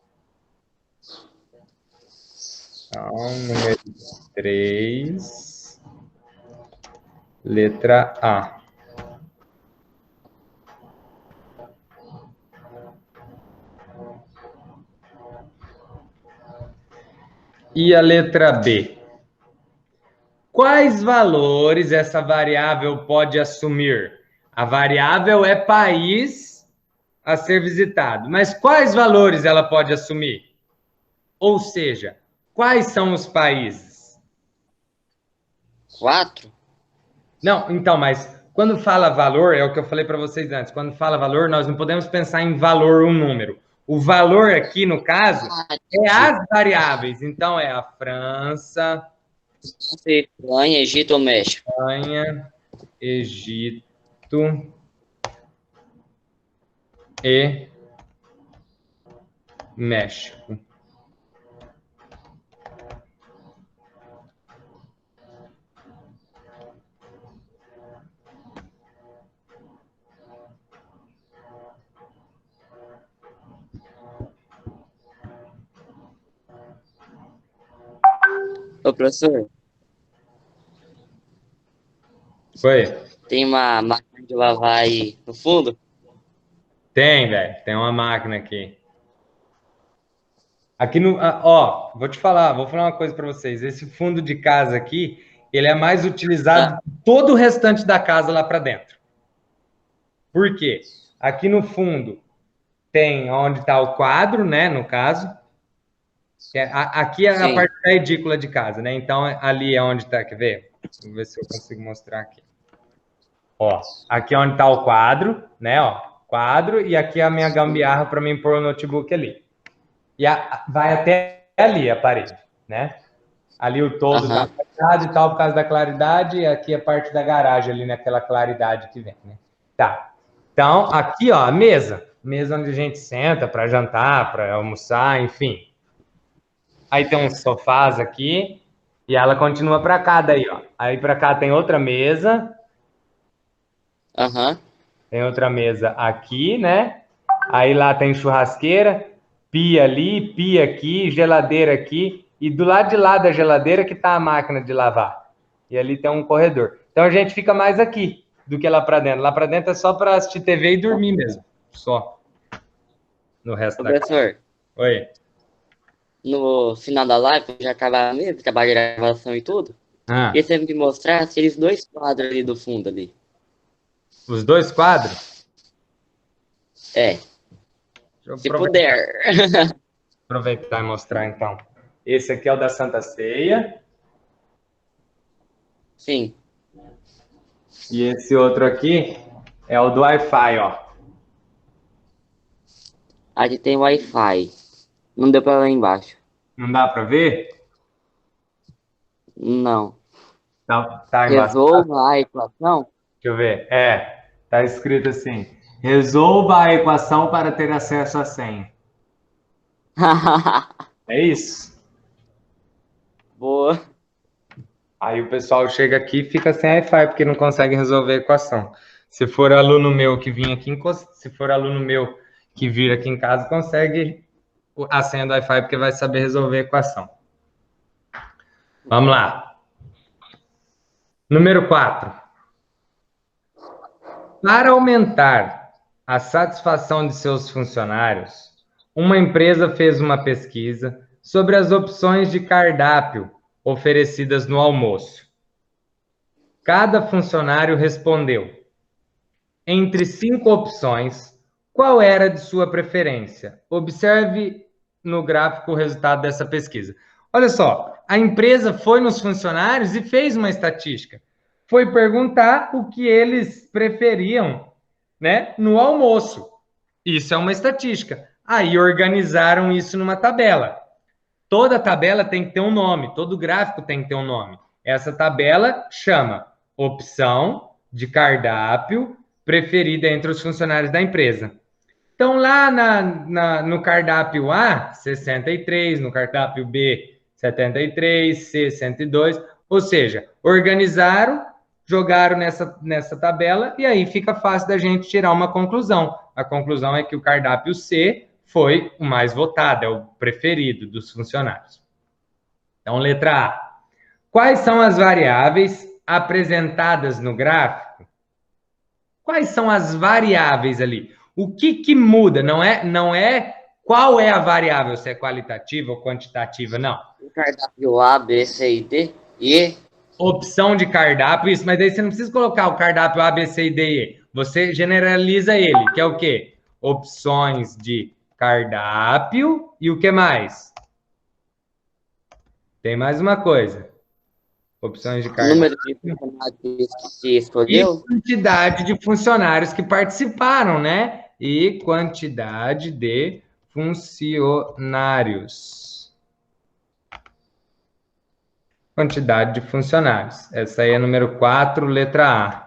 Então, número 3, letra A. E a letra B? Quais valores essa variável pode assumir? A variável é país a ser visitado, mas quais valores ela pode assumir? Ou seja, quais são os países? 4? Não, então, mas quando fala valor, é o que eu falei para vocês antes. Quando fala valor, nós não podemos pensar em valor, um número. O valor aqui, no caso, é as variáveis. Então, é a França, Espanha, Egito ou México? Espanha, Egito e México. Ô, professor, Foi? tem uma máquina de lavar aí no fundo? Tem, velho. Tem uma máquina aqui. Aqui no. Ó, vou falar uma coisa para vocês. Esse fundo de casa aqui, ele é mais utilizado que todo o restante da casa lá para dentro. Por quê? Aqui no fundo tem onde está o quadro, né, no caso. Aqui é a Sim. parte da edícula de casa, né? Então, ali é onde está, quer ver? Vou ver se eu consigo mostrar aqui. Ó, aqui é onde está o quadro, né? Ó, quadro, e aqui é a minha gambiarra para mim pôr o notebook ali. E vai até ali a parede, né? Ali o todo tá fechado e tal por causa da claridade, e aqui a parte da garagem ali naquela claridade que vem, né? Tá. Então, aqui, ó, a mesa. Mesa onde a gente senta para jantar, para almoçar, enfim. Aí tem uns sofás aqui, e ela continua para cá daí, ó. Aí para cá tem outra mesa, Aham. tem outra mesa aqui, né? Aí lá tem churrasqueira, pia ali, pia aqui, geladeira aqui, e do lado de lá da geladeira que tá a máquina de lavar. E ali tem um corredor. Então a gente fica mais aqui do que lá para dentro. Lá para dentro é só para assistir TV e dormir mesmo, só. No resto Ô, da casa. professor, Oi. no final da live, já acabar mesmo, acabar a gravação e tudo, Ah, e você me mostrar aqueles dois quadros ali do fundo ali. os dois quadros? É, Deixa eu se puder. aproveitar e mostrar então. Esse aqui é o da Santa Ceia. Sim. E esse outro aqui é o do Wi-Fi, ó. Aqui tem Wi-Fi. Não deu pra lá embaixo. Não dá para ver? Não. Tá embaixo. Resolva a equação. Deixa eu ver. Tá escrito assim: resolva a equação para ter acesso à senha. É isso. Boa. Aí o pessoal chega aqui e fica sem Wi-Fi porque não consegue resolver a equação. Se for aluno meu que vir aqui, se for aluno meu que vir aqui em casa, consegue a senha do Wi-Fi porque vai saber resolver a equação. Vamos lá. Número 4. Para aumentar a satisfação de seus funcionários, uma empresa fez uma pesquisa sobre as opções de cardápio oferecidas no almoço. Cada funcionário respondeu: entre 5 opções, qual era de sua preferência? Observe no gráfico o resultado dessa pesquisa. Olha só, a empresa foi nos funcionários e fez uma estatística. Foi perguntar o que eles preferiam, né, no almoço. Isso é uma estatística. Aí organizaram isso numa tabela. Toda tabela tem que ter um nome, todo gráfico tem que ter um nome. Essa tabela chama opção de cardápio preferida entre os funcionários da empresa. Então, lá no cardápio A, 63, no cardápio B, 73, C, 102, ou seja, organizaram, jogaram nessa tabela e aí fica fácil da gente tirar uma conclusão. A conclusão é que o cardápio C foi o mais votado, é o preferido dos funcionários. Então, letra A. Quais são as variáveis apresentadas no gráfico? Quais são as variáveis ali? O que muda? Não é qual é a variável, se é qualitativa ou quantitativa, não. O cardápio A, B, C e D. E Opção de cardápio, isso, mas daí você não precisa colocar o cardápio A, B, C, D e E. Você generaliza ele, que é o quê? Opções de cardápio e o que mais? Tem mais uma coisa. Opções de cardápio. número de funcionários que se E escolheu. quantidade de funcionários que participaram, né? E quantidade de funcionários. Quantidade de funcionários. Essa aí é número 4, letra A.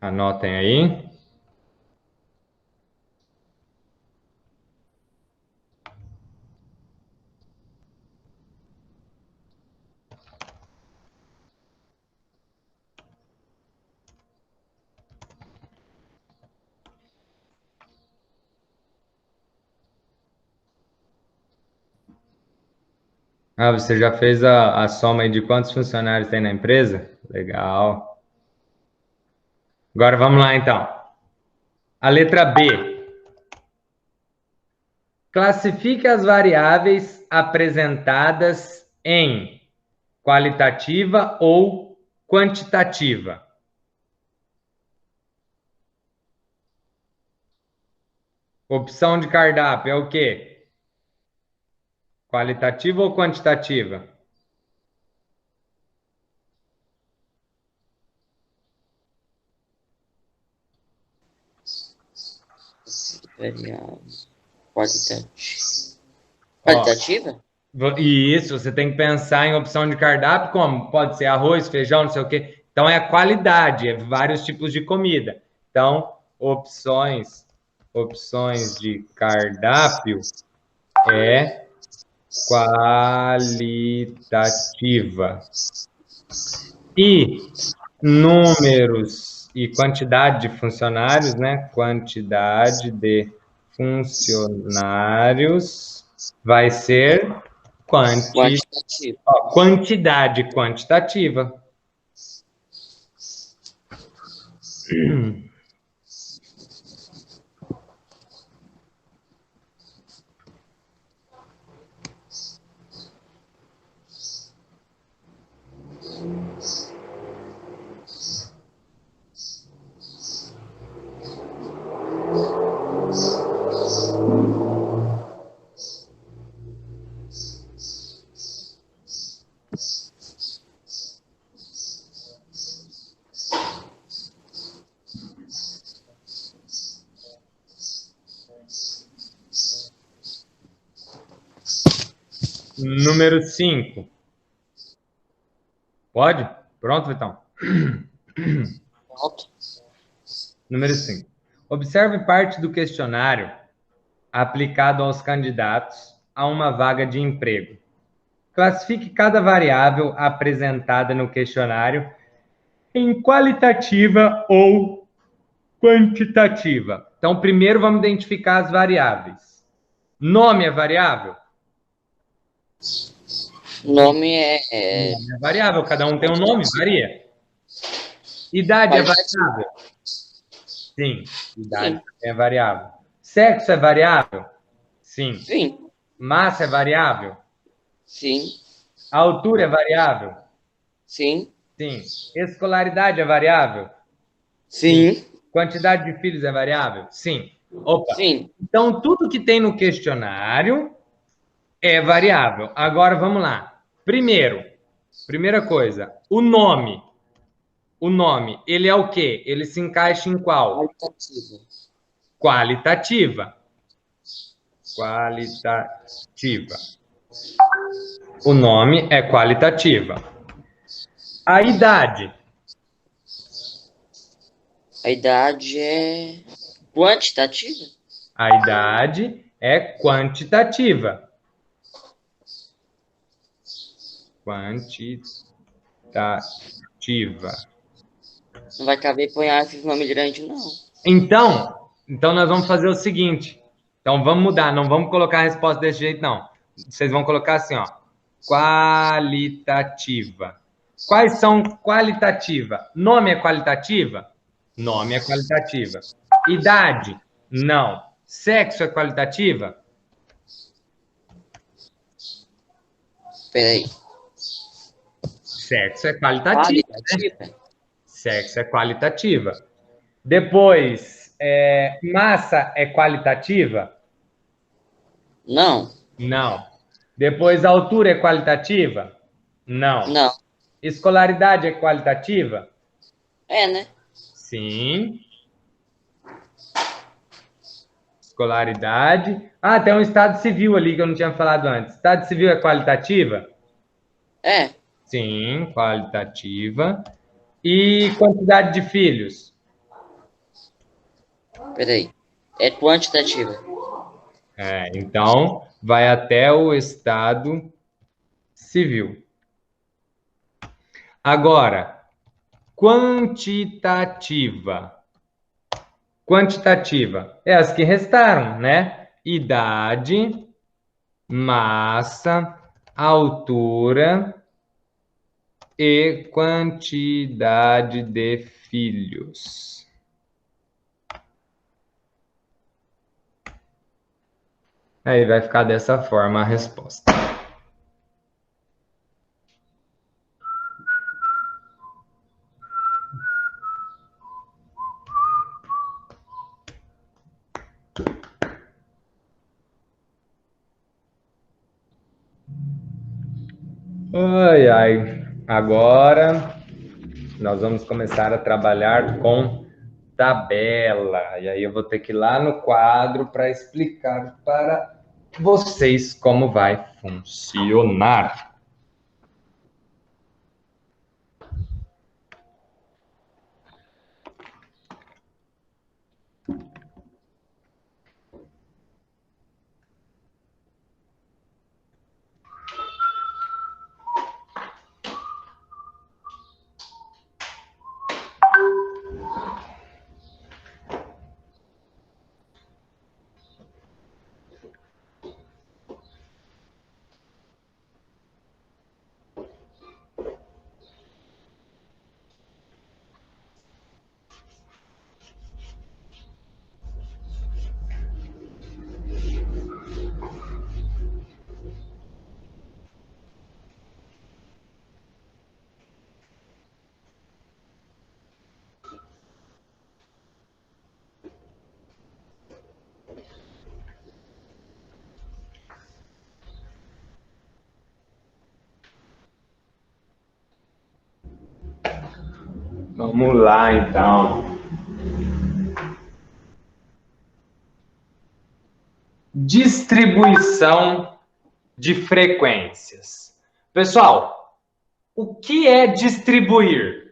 Anotem aí. Ah, você já fez a soma aí de quantos funcionários tem na empresa? Legal. Agora vamos lá, então. A letra B. Classifique as variáveis apresentadas em qualitativa ou quantitativa. Opção de cardápio é o quê? Qualitativa ou quantitativa? Variável. Qualitativa. Ó, Qualitativa? e isso, você tem que pensar em opção de cardápio, como? Pode ser arroz, feijão, não sei o quê. Então, é a qualidade, é vários tipos de comida. Então, opções de cardápio é qualitativa. E números e quantidade de funcionários, né? Quantidade de funcionários vai ser Quantitativa. quantidade quantitativa. Número 5. Pode? Pronto, Vitão? Pronto. Número 5. Observe parte do questionário aplicado aos candidatos a uma vaga de emprego. Classifique cada variável apresentada no questionário em qualitativa ou quantitativa. Então, primeiro vamos identificar as variáveis. Nome é variável? Nome É variável, cada um tem um nome, varia. Idade é Qualitativo. variável? Sim, idade é variável. Sexo é variável? Sim. Sim. Massa é variável? Sim. Altura é variável? Sim. Sim. Escolaridade é variável? Sim. Quantidade de filhos é variável? Sim. Opa. Sim. Então, tudo que tem no questionário é variável. Agora, vamos lá. Primeira coisa, o nome. O nome, ele é o quê? Ele se encaixa em qual? Qualitativa. Qualitativa. Qualitativa. O nome é qualitativa. A idade. A idade é quantitativa? A idade é quantitativa. Quantitativa. Não vai caber põe esses nomes grandes, não. Então nós vamos fazer o seguinte. Então vamos mudar, não vamos colocar a resposta desse jeito, não. Vocês vão colocar assim, ó. Qualitativa. Quais são qualitativa? Nome é qualitativa? Nome é qualitativa. Idade? Não. Sexo é qualitativa? Peraí. Sexo é qualitativa. Qualitativa? Sexo é qualitativa. Depois, massa é qualitativa? Não. Não. Depois, altura é qualitativa? Não. Não. Escolaridade é qualitativa? É, né? Sim. Escolaridade. Ah, tem um estado civil ali que eu não tinha falado antes. Estado civil é qualitativa? É. Sim, qualitativa. E quantidade de filhos? Peraí. É quantitativa. Então, vai até o estado civil. Agora, quantitativa. Quantitativa é as que restaram, né? Idade, massa, altura e quantidade de filhos. Aí vai ficar dessa forma a resposta. Ai, ai. Agora nós vamos começar a trabalhar com tabela. E aí eu vou ter que ir lá no quadro para explicar para vocês como vai funcionar. Vamos lá, então. Distribuição de frequências. Pessoal, o que é distribuir?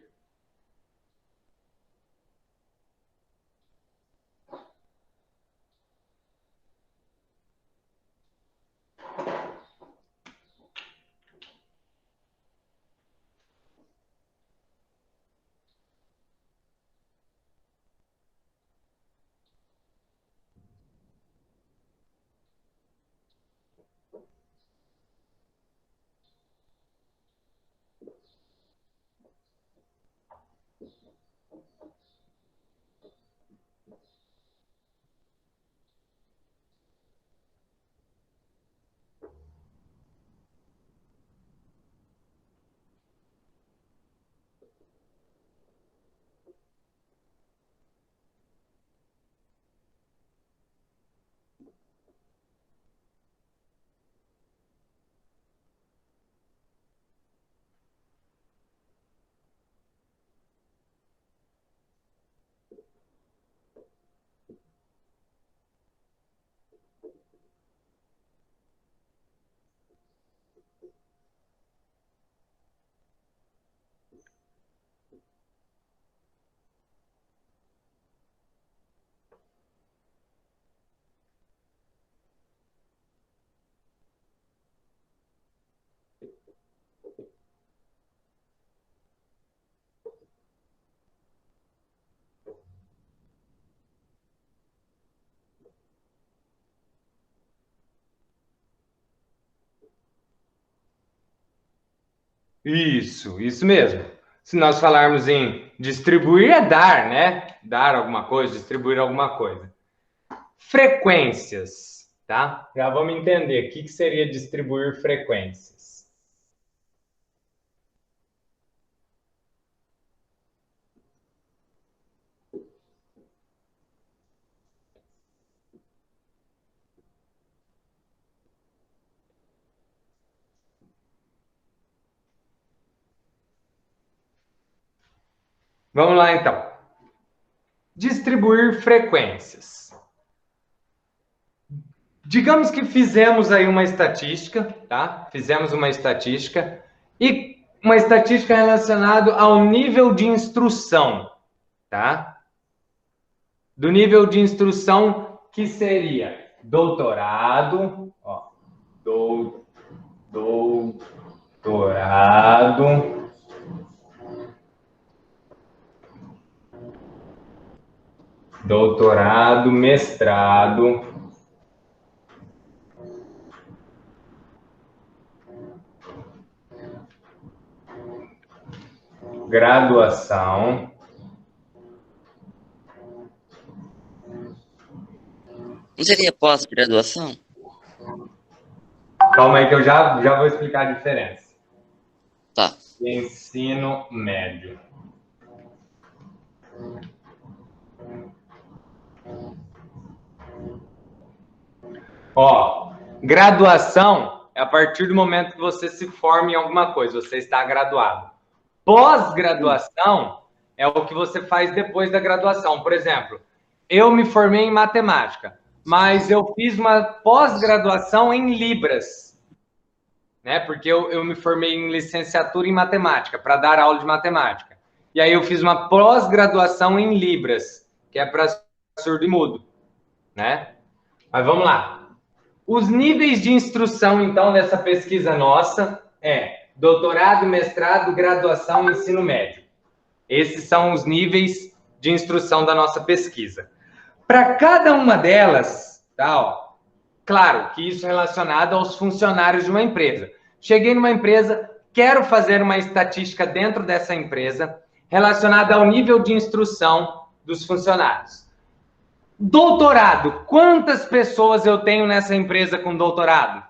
Isso mesmo. Se nós falarmos em distribuir, é dar, né? Dar alguma coisa, distribuir alguma coisa. Frequências, tá? Já vamos entender o que seria distribuir frequências. Vamos lá, então. Distribuir frequências. Digamos que fizemos aí uma estatística, tá? Fizemos uma estatística e uma estatística relacionada ao nível de instrução, tá? Do nível de instrução que seria doutorado, ó, doutorado, mestrado, graduação Não seria pós-graduação? Calma aí que eu já vou explicar a diferença. Tá. Ensino médio. Ó, graduação é a partir do momento que você se forma em alguma coisa, você está graduado. Pós-graduação é o que você faz depois da graduação. Por exemplo, eu me formei em matemática, mas eu fiz uma pós-graduação em Libras, né? Porque eu me formei em licenciatura em matemática, para dar aula de matemática. E aí eu fiz uma pós-graduação em Libras, que é para surdo e mudo, né? Mas vamos lá. Os níveis de instrução, então, dessa pesquisa nossa é doutorado, mestrado, graduação e ensino médio. Esses são os níveis de instrução da nossa pesquisa. Para cada uma delas, tá, ó, claro que isso é relacionado aos funcionários de uma empresa. Cheguei numa empresa, quero fazer uma estatística dentro dessa empresa relacionada ao nível de instrução dos funcionários. Doutorado. Quantas pessoas eu tenho nessa empresa com doutorado?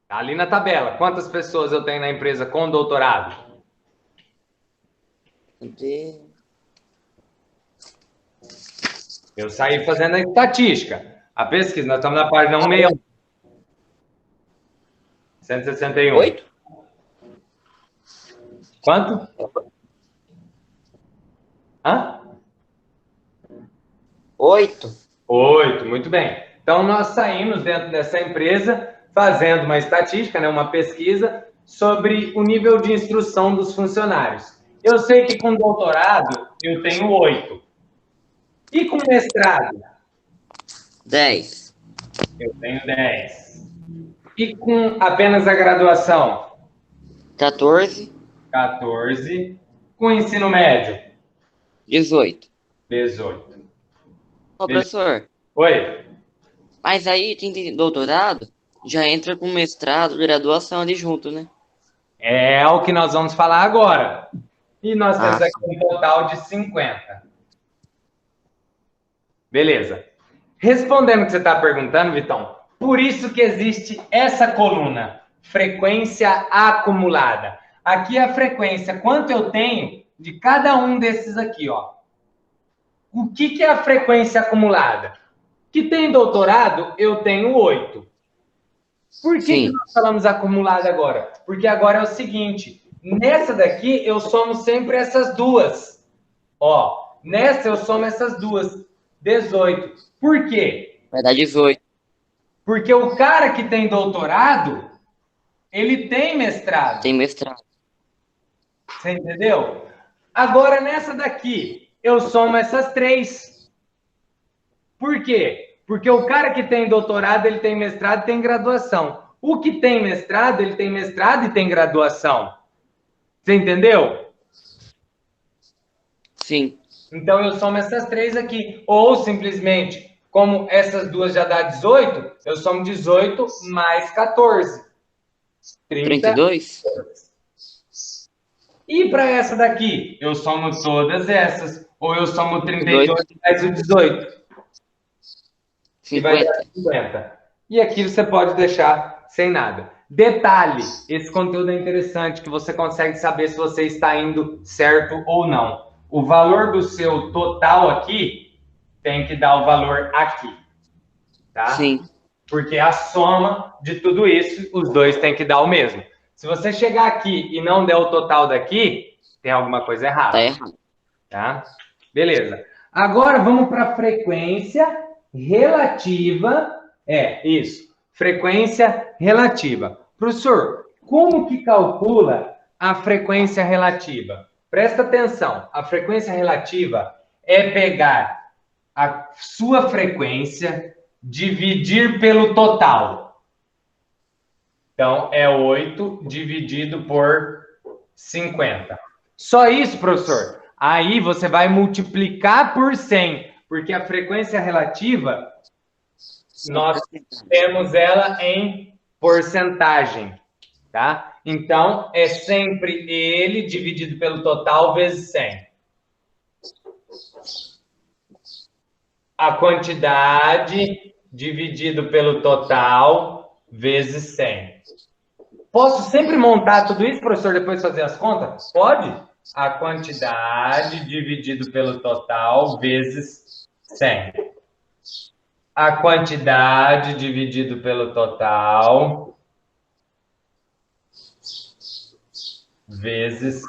Tá ali na tabela. Quantas pessoas eu tenho na empresa com doutorado? Cadê? Eu saí fazendo a estatística. A pesquisa, nós estamos na página 161. 161. 8? Quanto? Hã? 8. 8, muito bem. Então, nós saímos dentro dessa empresa fazendo uma estatística, né, uma pesquisa sobre o nível de instrução dos funcionários. Eu sei que com doutorado eu tenho 8. E com mestrado? 10. Eu tenho 10. E com apenas a graduação? 14. 14. Com ensino médio? 18. 18. Ô, professor, Oi? mas aí quem tem doutorado já entra com mestrado, graduação ali junto, né? É o que nós vamos falar agora. E nós temos Ah. aqui um total de 50. Beleza. Respondendo o que você está perguntando, Vitão, por isso que existe essa coluna, frequência acumulada. Aqui é a frequência, quanto eu tenho de cada um desses aqui, ó. O que é a frequência acumulada? Que tem doutorado, eu tenho 8. Por que nós falamos acumulada agora? Porque agora é o seguinte, nessa daqui eu somo sempre essas duas. Ó, nessa eu somo essas duas, 18. Por quê? Vai dar 18. Porque o cara que tem doutorado, ele tem mestrado. Tem mestrado. Você entendeu? Agora, nessa daqui, eu somo essas 3. Por quê? Porque o cara que tem doutorado, ele tem mestrado e tem graduação. O que tem mestrado, ele tem mestrado e tem graduação. Você entendeu? Sim. Então, eu somo essas 3 aqui. Ou, simplesmente, como essas duas já dá 18, eu somo 18 mais 14. 32? E para essa daqui? Eu somo todas essas. Ou eu somo 32 mais o 18. 50. E vai dar 50. E aqui você pode deixar sem nada. Detalhe, esse conteúdo é interessante, que você consegue saber se você está indo certo ou não. O valor do seu total aqui tem que dar o valor aqui. Tá? Sim. Porque a soma de tudo isso, os dois têm que dar o mesmo. Se você chegar aqui e não der o total daqui, tem alguma coisa errada. Tá errado. Tá? Beleza. Agora vamos para a frequência relativa. É, isso. Frequência relativa. Professor, como que calcula a frequência relativa? Presta atenção. A frequência relativa é pegar a sua frequência, dividir pelo total. Então, é 8 dividido por 50. Só isso, professor? Aí você vai multiplicar por 100, porque a frequência relativa, nós temos ela em porcentagem, tá? Então, é sempre ele dividido pelo total vezes 100. A quantidade dividido pelo total vezes 100. Posso sempre montar tudo isso, professor, depois fazer as contas? Pode? A quantidade dividido pelo total vezes 100. A quantidade dividido pelo total vezes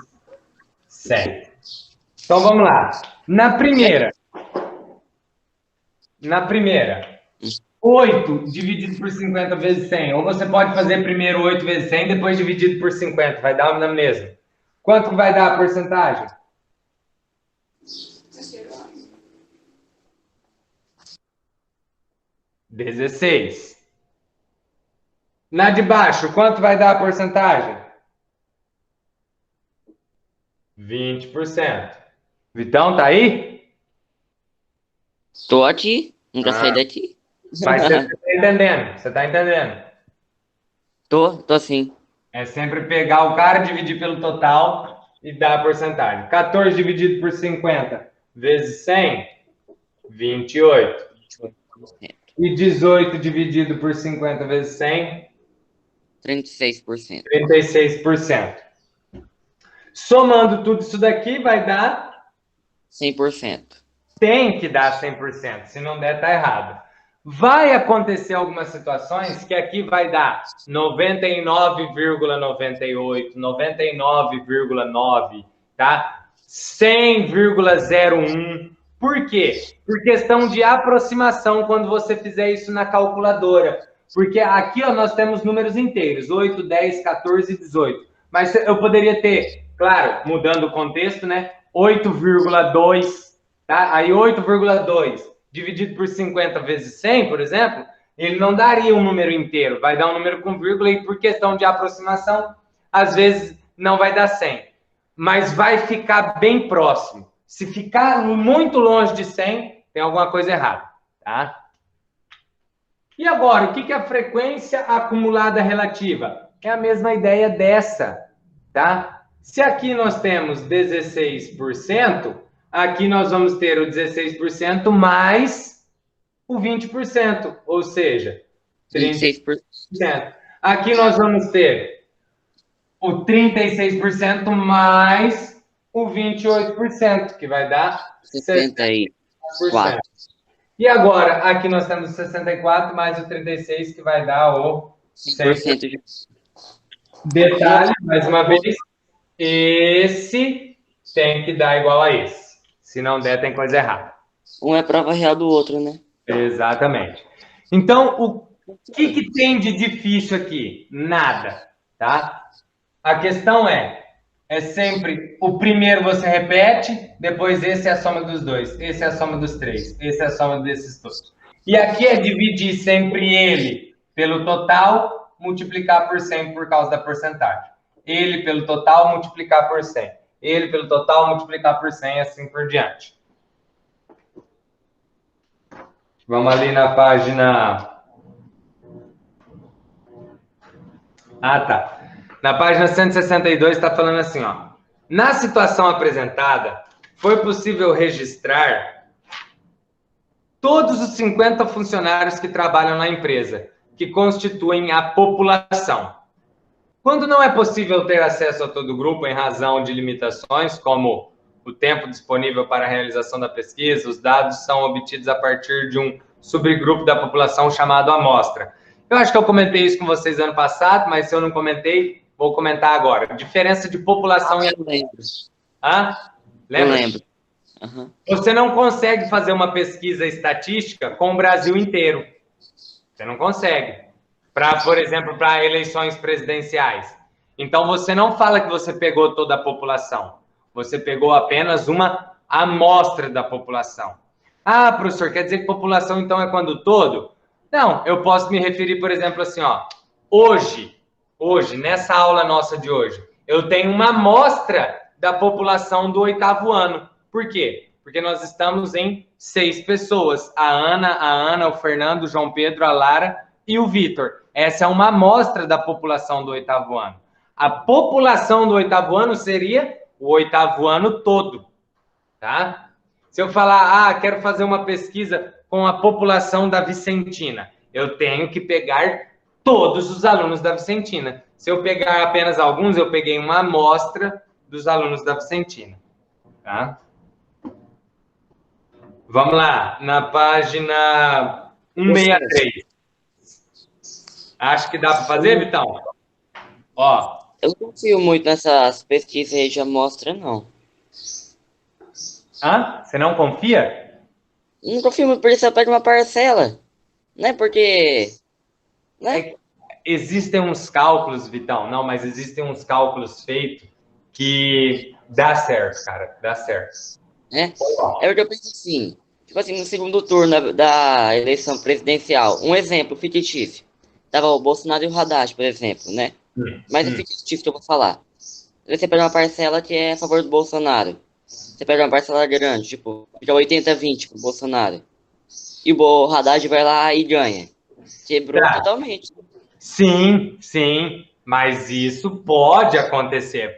100. Então, vamos lá. Na primeira, 8 dividido por 50 vezes 100. Ou você pode fazer primeiro 8 vezes 100, depois dividido por 50. Vai dar na mesma. Quanto que vai dar a porcentagem? 16. Na de baixo, quanto vai dar a porcentagem? 20%. Vitão, tá aí? Tô aqui, nunca saí daqui. Mas você tá entendendo? Você tá entendendo? Tô sim. É sempre pegar o cara, dividir pelo total e dar a porcentagem. 14 dividido por 50 vezes 100, 28. E 18 dividido por 50 vezes 100, 36%. 36%. Somando tudo isso daqui, vai dar... 100%. Tem que dar 100%. Se não der, tá errado. Vai acontecer algumas situações que aqui vai dar 99,98, 99,9, tá? 100,01. Por quê? Por questão de aproximação quando você fizer isso na calculadora. Porque aqui ó, nós temos números inteiros, 8, 10, 14 e 18. Mas eu poderia ter, claro, mudando o contexto, né? 8,2, tá? Aí 8,2 dividido por 50 vezes 100, por exemplo, ele não daria um número inteiro, vai dar um número com vírgula e por questão de aproximação, às vezes não vai dar 100. Mas vai ficar bem próximo. Se ficar muito longe de 100, tem alguma coisa errada, tá? E agora, o que é a frequência acumulada relativa? É a mesma ideia dessa, tá? Se aqui nós temos 16%, aqui nós vamos ter o 16% mais o 20%, ou seja, 36%. Aqui nós vamos ter o 36% mais o 28%, que vai dar 64%. E agora, aqui nós temos 64 mais o 36, que vai dar o 100%. Detalhe, mais uma vez, esse tem que dar igual a esse. Se não der, tem coisa errada. Um é prova real do outro, né? Exatamente. Então, o que tem de difícil aqui? Nada, tá? A questão é sempre o primeiro você repete, depois esse é a soma dos dois, esse é a soma dos três, esse é a soma desses todos. E aqui é dividir sempre ele pelo total, multiplicar por 100 por causa da porcentagem. Ele pelo total, multiplicar por 100. Ele pelo total, multiplicar por 100 e assim por diante. Vamos ali na página... Ah, tá. Na página 162 está falando assim, ó. Na situação apresentada, foi possível registrar todos os 50 funcionários que trabalham na empresa, que constituem a população. Quando não é possível ter acesso a todo o grupo em razão de limitações, como o tempo disponível para a realização da pesquisa, os dados são obtidos a partir de um subgrupo da população chamado amostra. Eu acho que eu comentei isso com vocês ano passado, mas se eu não comentei, vou comentar agora. Diferença de população e... Eu lembro. Hã? Lembra? Eu lembro. Uhum. Você não consegue fazer uma pesquisa estatística com o Brasil inteiro. Você não consegue. Por exemplo, para eleições presidenciais. Então, você não fala que você pegou toda a população. Você pegou apenas uma amostra da população. Ah, professor, quer dizer que população, então, é quando todo? Não, eu posso me referir, por exemplo, assim, ó. Hoje, nessa aula nossa de hoje, eu tenho uma amostra da população do 8º ano. Por quê? Porque nós estamos em 6 pessoas. A Ana, o Fernando, o João Pedro, a Lara e o Vitor. Essa é uma amostra da população do 8º ano. A população do oitavo ano seria o oitavo ano todo, tá? Se eu falar, quero fazer uma pesquisa com a população da Vicentina, eu tenho que pegar todos os alunos da Vicentina. Se eu pegar apenas alguns, eu peguei uma amostra dos alunos da Vicentina, tá? Vamos lá, na página 163. Acho que dá para fazer, Vitão? Ó. Eu não confio muito nessas pesquisas aí de amostra, não. Você não confia? Não confio muito porque você pega uma parcela. Né? Porque. Né? Existem uns cálculos, Vitão, não, mas existem uns cálculos feitos que dá certo, cara, dá certo. É porque eu penso assim, tipo assim, no segundo turno da eleição presidencial, um exemplo fictício. Tava o Bolsonaro e o Haddad, por exemplo, né? Mas é fictício que eu vou falar. Você pega uma parcela que é a favor do Bolsonaro. Você pega uma parcela grande, tipo, fica 80-20 pro Bolsonaro. E o Haddad vai lá e ganha. Quebrou totalmente. Sim, mas isso pode acontecer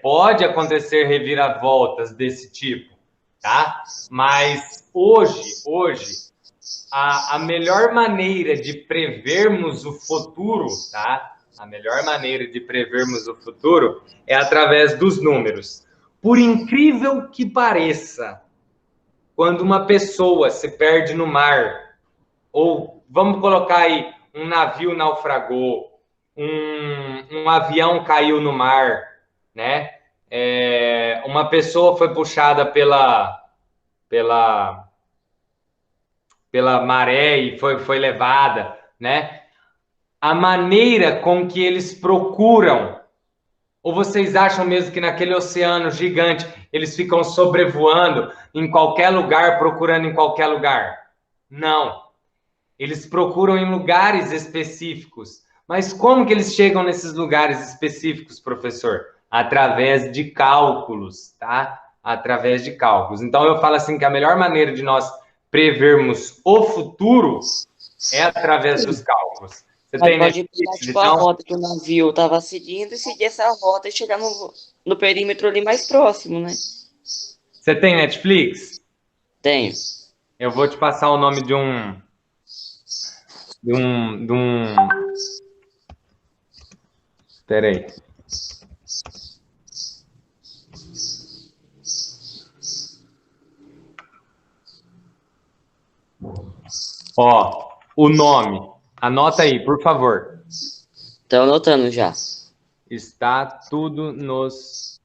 reviravoltas desse tipo, tá? Mas hoje, a melhor maneira de prevermos o futuro, tá? A melhor maneira de prevermos o futuro é através dos números. Por incrível que pareça, quando uma pessoa se perde no mar, ou vamos colocar aí, um navio naufragou, um avião caiu no mar, né? Uma pessoa foi puxada pela maré e foi levada, né? A maneira com que eles procuram, ou vocês acham mesmo que naquele oceano gigante eles ficam sobrevoando em qualquer lugar, procurando em qualquer lugar? Não. Eles procuram em lugares específicos. Mas como que eles chegam nesses lugares específicos, professor? Através de cálculos, tá? Através de cálculos. Então, eu falo assim que a melhor maneira de nós prevermos o futuro é através dos cálculos. Você Mas tem pode Netflix, pegar, tipo, a então? rota que o navio tava seguindo e seguir essa rota e chegar no perímetro ali mais próximo, né? Você tem Netflix? Tenho. Eu vou te passar o nome de um... Peraí. Ó, o nome. Anota aí, por favor. Tô anotando já. Está tudo nos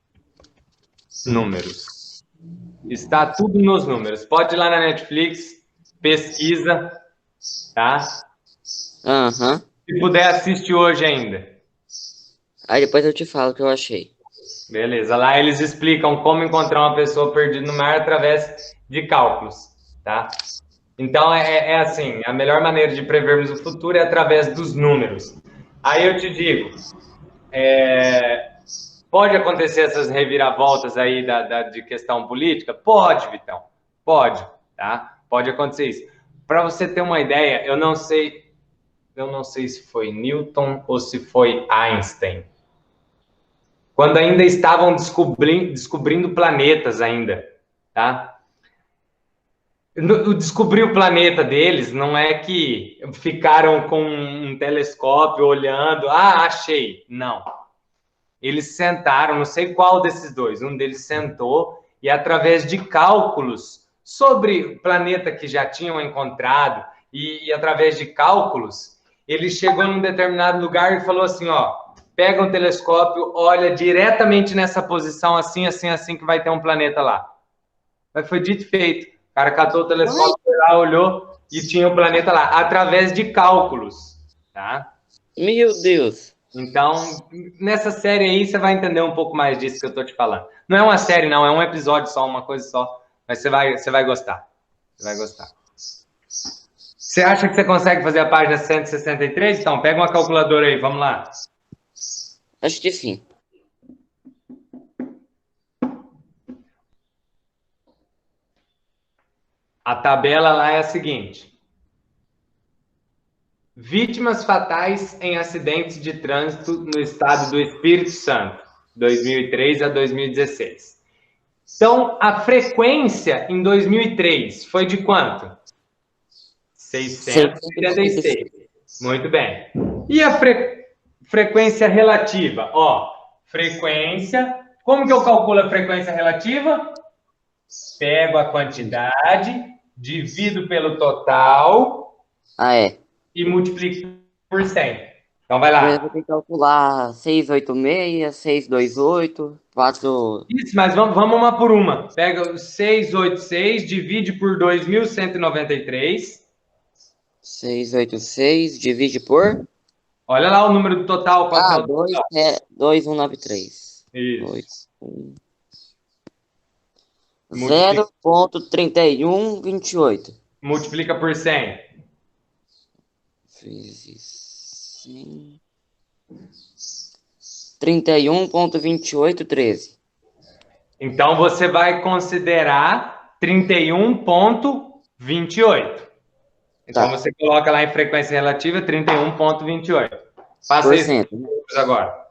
números. Está tudo nos números. Pode ir lá na Netflix, pesquisa, tá? Aham. Se puder, assiste hoje ainda. Aí depois eu te falo o que eu achei. Beleza. Lá eles explicam como encontrar uma pessoa perdida no mar através de cálculos, tá? Então, é assim, a melhor maneira de prevermos o futuro é através dos números. Aí eu te digo, pode acontecer essas reviravoltas aí de questão política? Pode, Vitão, pode, tá? Pode acontecer isso. Para você ter uma ideia, eu não sei se foi Newton ou se foi Einstein. Quando ainda estavam descobrindo planetas ainda, tá? Descobrir o planeta deles não é que ficaram com um telescópio olhando, achei. Não. Eles sentaram, não sei qual desses dois, um deles sentou e através de cálculos sobre o planeta que já tinham encontrado e através de cálculos, ele chegou num determinado lugar e falou assim, pega um telescópio, olha diretamente nessa posição, assim, assim, assim, que vai ter um planeta lá. Mas foi dito e feito. O cara catou o telescópio, foi lá, olhou e tinha o planeta lá, através de cálculos, tá? Meu Deus. Então, nessa série aí, você vai entender um pouco mais disso que eu tô te falando. Não é uma série, não, é um episódio só, uma coisa só. Mas você vai gostar. Você vai gostar. Você acha que você consegue fazer a página 163? Então, pega uma calculadora aí, vamos lá. Acho que sim. A tabela lá é a seguinte. Vítimas fatais em acidentes de trânsito no estado do Espírito Santo, 2003 a 2016. Então, a frequência em 2003 foi de quanto? 686. Muito bem. E a frequência relativa? Ó, frequência. Como que eu calculo a frequência relativa? Pego a quantidade, divido pelo total e multiplico por 100. Então vai lá. Eu vou ter que calcular 686, 628, 4... Isso, mas vamos uma por uma. Pega o 686, divide por 2.193. 686, divide por... Olha lá o número do total. Qual é o total? 2193. Isso. 0,3128. Multiplica por 100. Vezes 100. 31,2813. Então, você vai considerar 31,28. Então, você coloca lá em frequência relativa 31,28. Faça isso agora.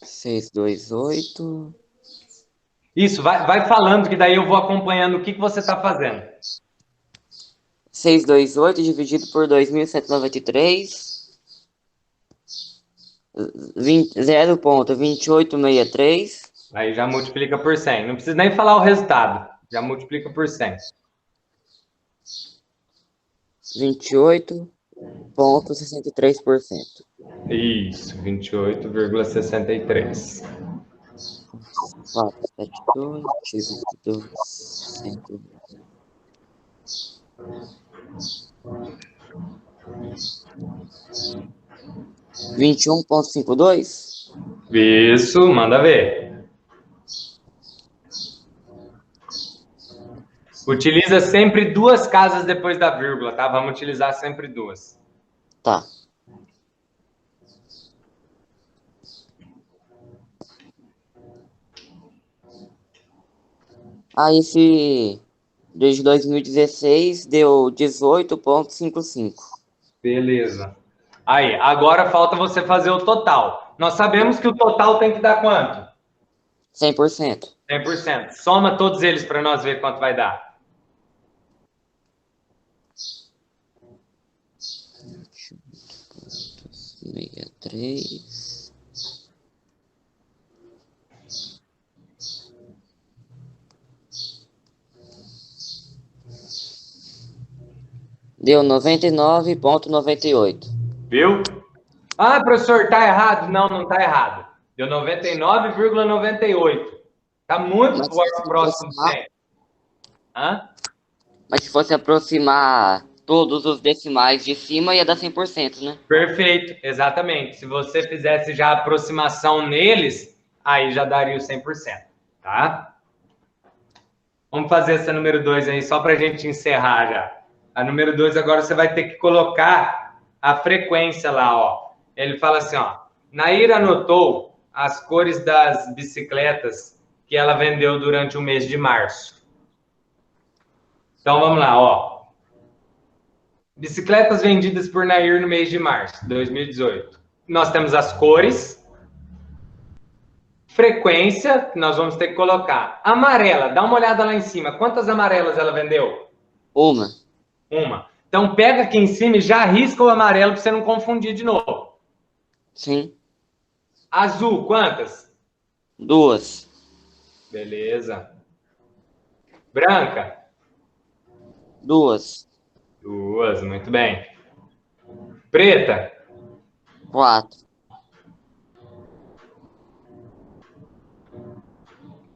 628. Isso, vai falando, que daí eu vou acompanhando o que você está fazendo. 628 dividido por 2.793. 0,2863. Aí já multiplica por 100. Não precisa nem falar o resultado. Já multiplica por 100. 28,63%. Isso, 28,63. 472 dividido 100. 21,52. Isso, manda ver. Utiliza sempre duas casas depois da vírgula, tá? Vamos utilizar sempre duas. Tá. Esse desde 2016 deu 18,55. Beleza. Aí, agora falta você fazer o total. Nós sabemos que o total tem que dar quanto? 100%. 100%. Soma todos eles para nós ver quanto vai dar. 63. Deu 99,98. Viu? Ah, professor, tá errado. Não, não tá errado. Deu 99,98. Tá muito próximo de 100. Hã? Mas se fosse aproximar todos os decimais de cima, ia dar 100%, né? Perfeito, exatamente. Se você fizesse já a aproximação neles, aí já daria o 100%, tá? Vamos fazer essa número 2 aí, só para a gente encerrar já. A número 2 agora você vai ter que colocar a frequência lá, ó. Ele fala assim, ó. Naira anotou as cores das bicicletas que ela vendeu durante o mês de março. Então, vamos lá, ó. Bicicletas vendidas por Nair no mês de março de 2018. Nós temos as cores, frequência, que nós vamos ter que colocar. Amarela, dá uma olhada lá em cima. Quantas amarelas ela vendeu? Uma. Então, pega aqui em cima e já risca o amarelo para você não confundir de novo. Sim. Azul, quantas? 2. Beleza. Branca? 2. 2, muito bem. Preta? 4.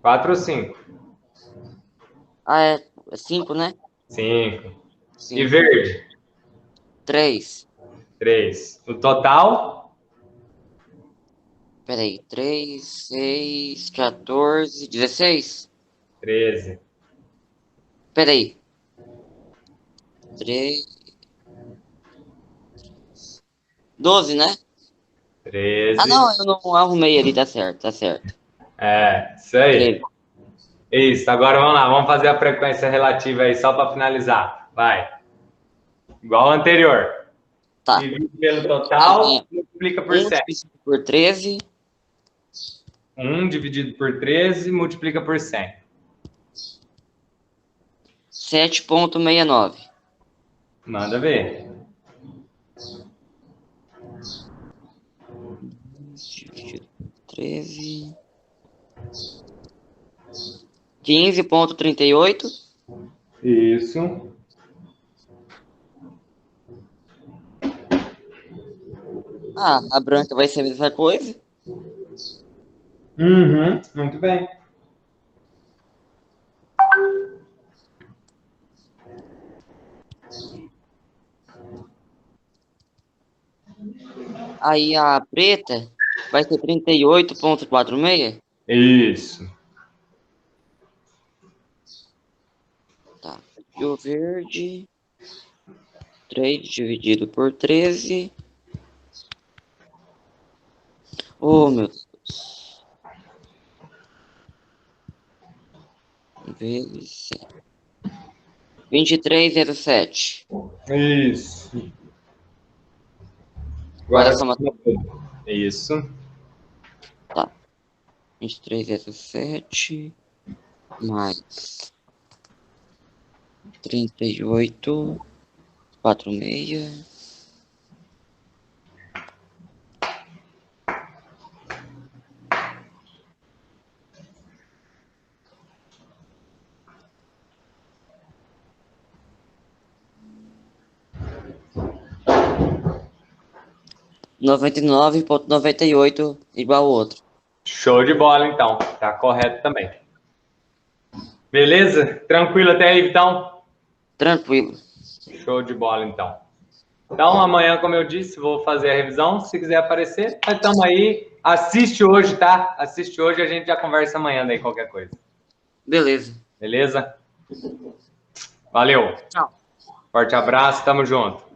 4 ou 5? É 5, né? 5. E verde? 3. 3. O total? Peraí. 3, 6, 14, 16? 13. Peraí. 3. 12, né? 13. Ah, não, eu não arrumei ali, tá certo, tá certo. Isso aí. 13. Isso, agora vamos lá, vamos fazer a frequência relativa aí, só para finalizar. Vai. Igual ao anterior. Tá. Divide pelo total, multiplica por 1 7. dividido por 13. 1 dividido por 13, multiplica por 100. 7,69. Manda ver. Dividido por 13. 15,38. Isso. Ah, a branca vai ser a mesma coisa. Uhum, muito bem. Aí a preta vai ser 38,46. Isso. Tá. E o verde. 3 dividido por 13. Oh, meu Deus. Vezes 23,07. Isso. Agora soma Isso. 23,07 mais 38,46. R$ 99,98 igual ao outro. Show de bola, então. Tá correto também. Beleza? Tranquilo até aí, então? Tranquilo. Show de bola, então. Então, amanhã, como eu disse, vou fazer a revisão. Se quiser aparecer, nós estamos aí. Assiste hoje, tá? Assiste hoje, a gente já conversa amanhã daí, qualquer coisa. Beleza. Beleza? Valeu. Tchau. Forte abraço, tamo junto.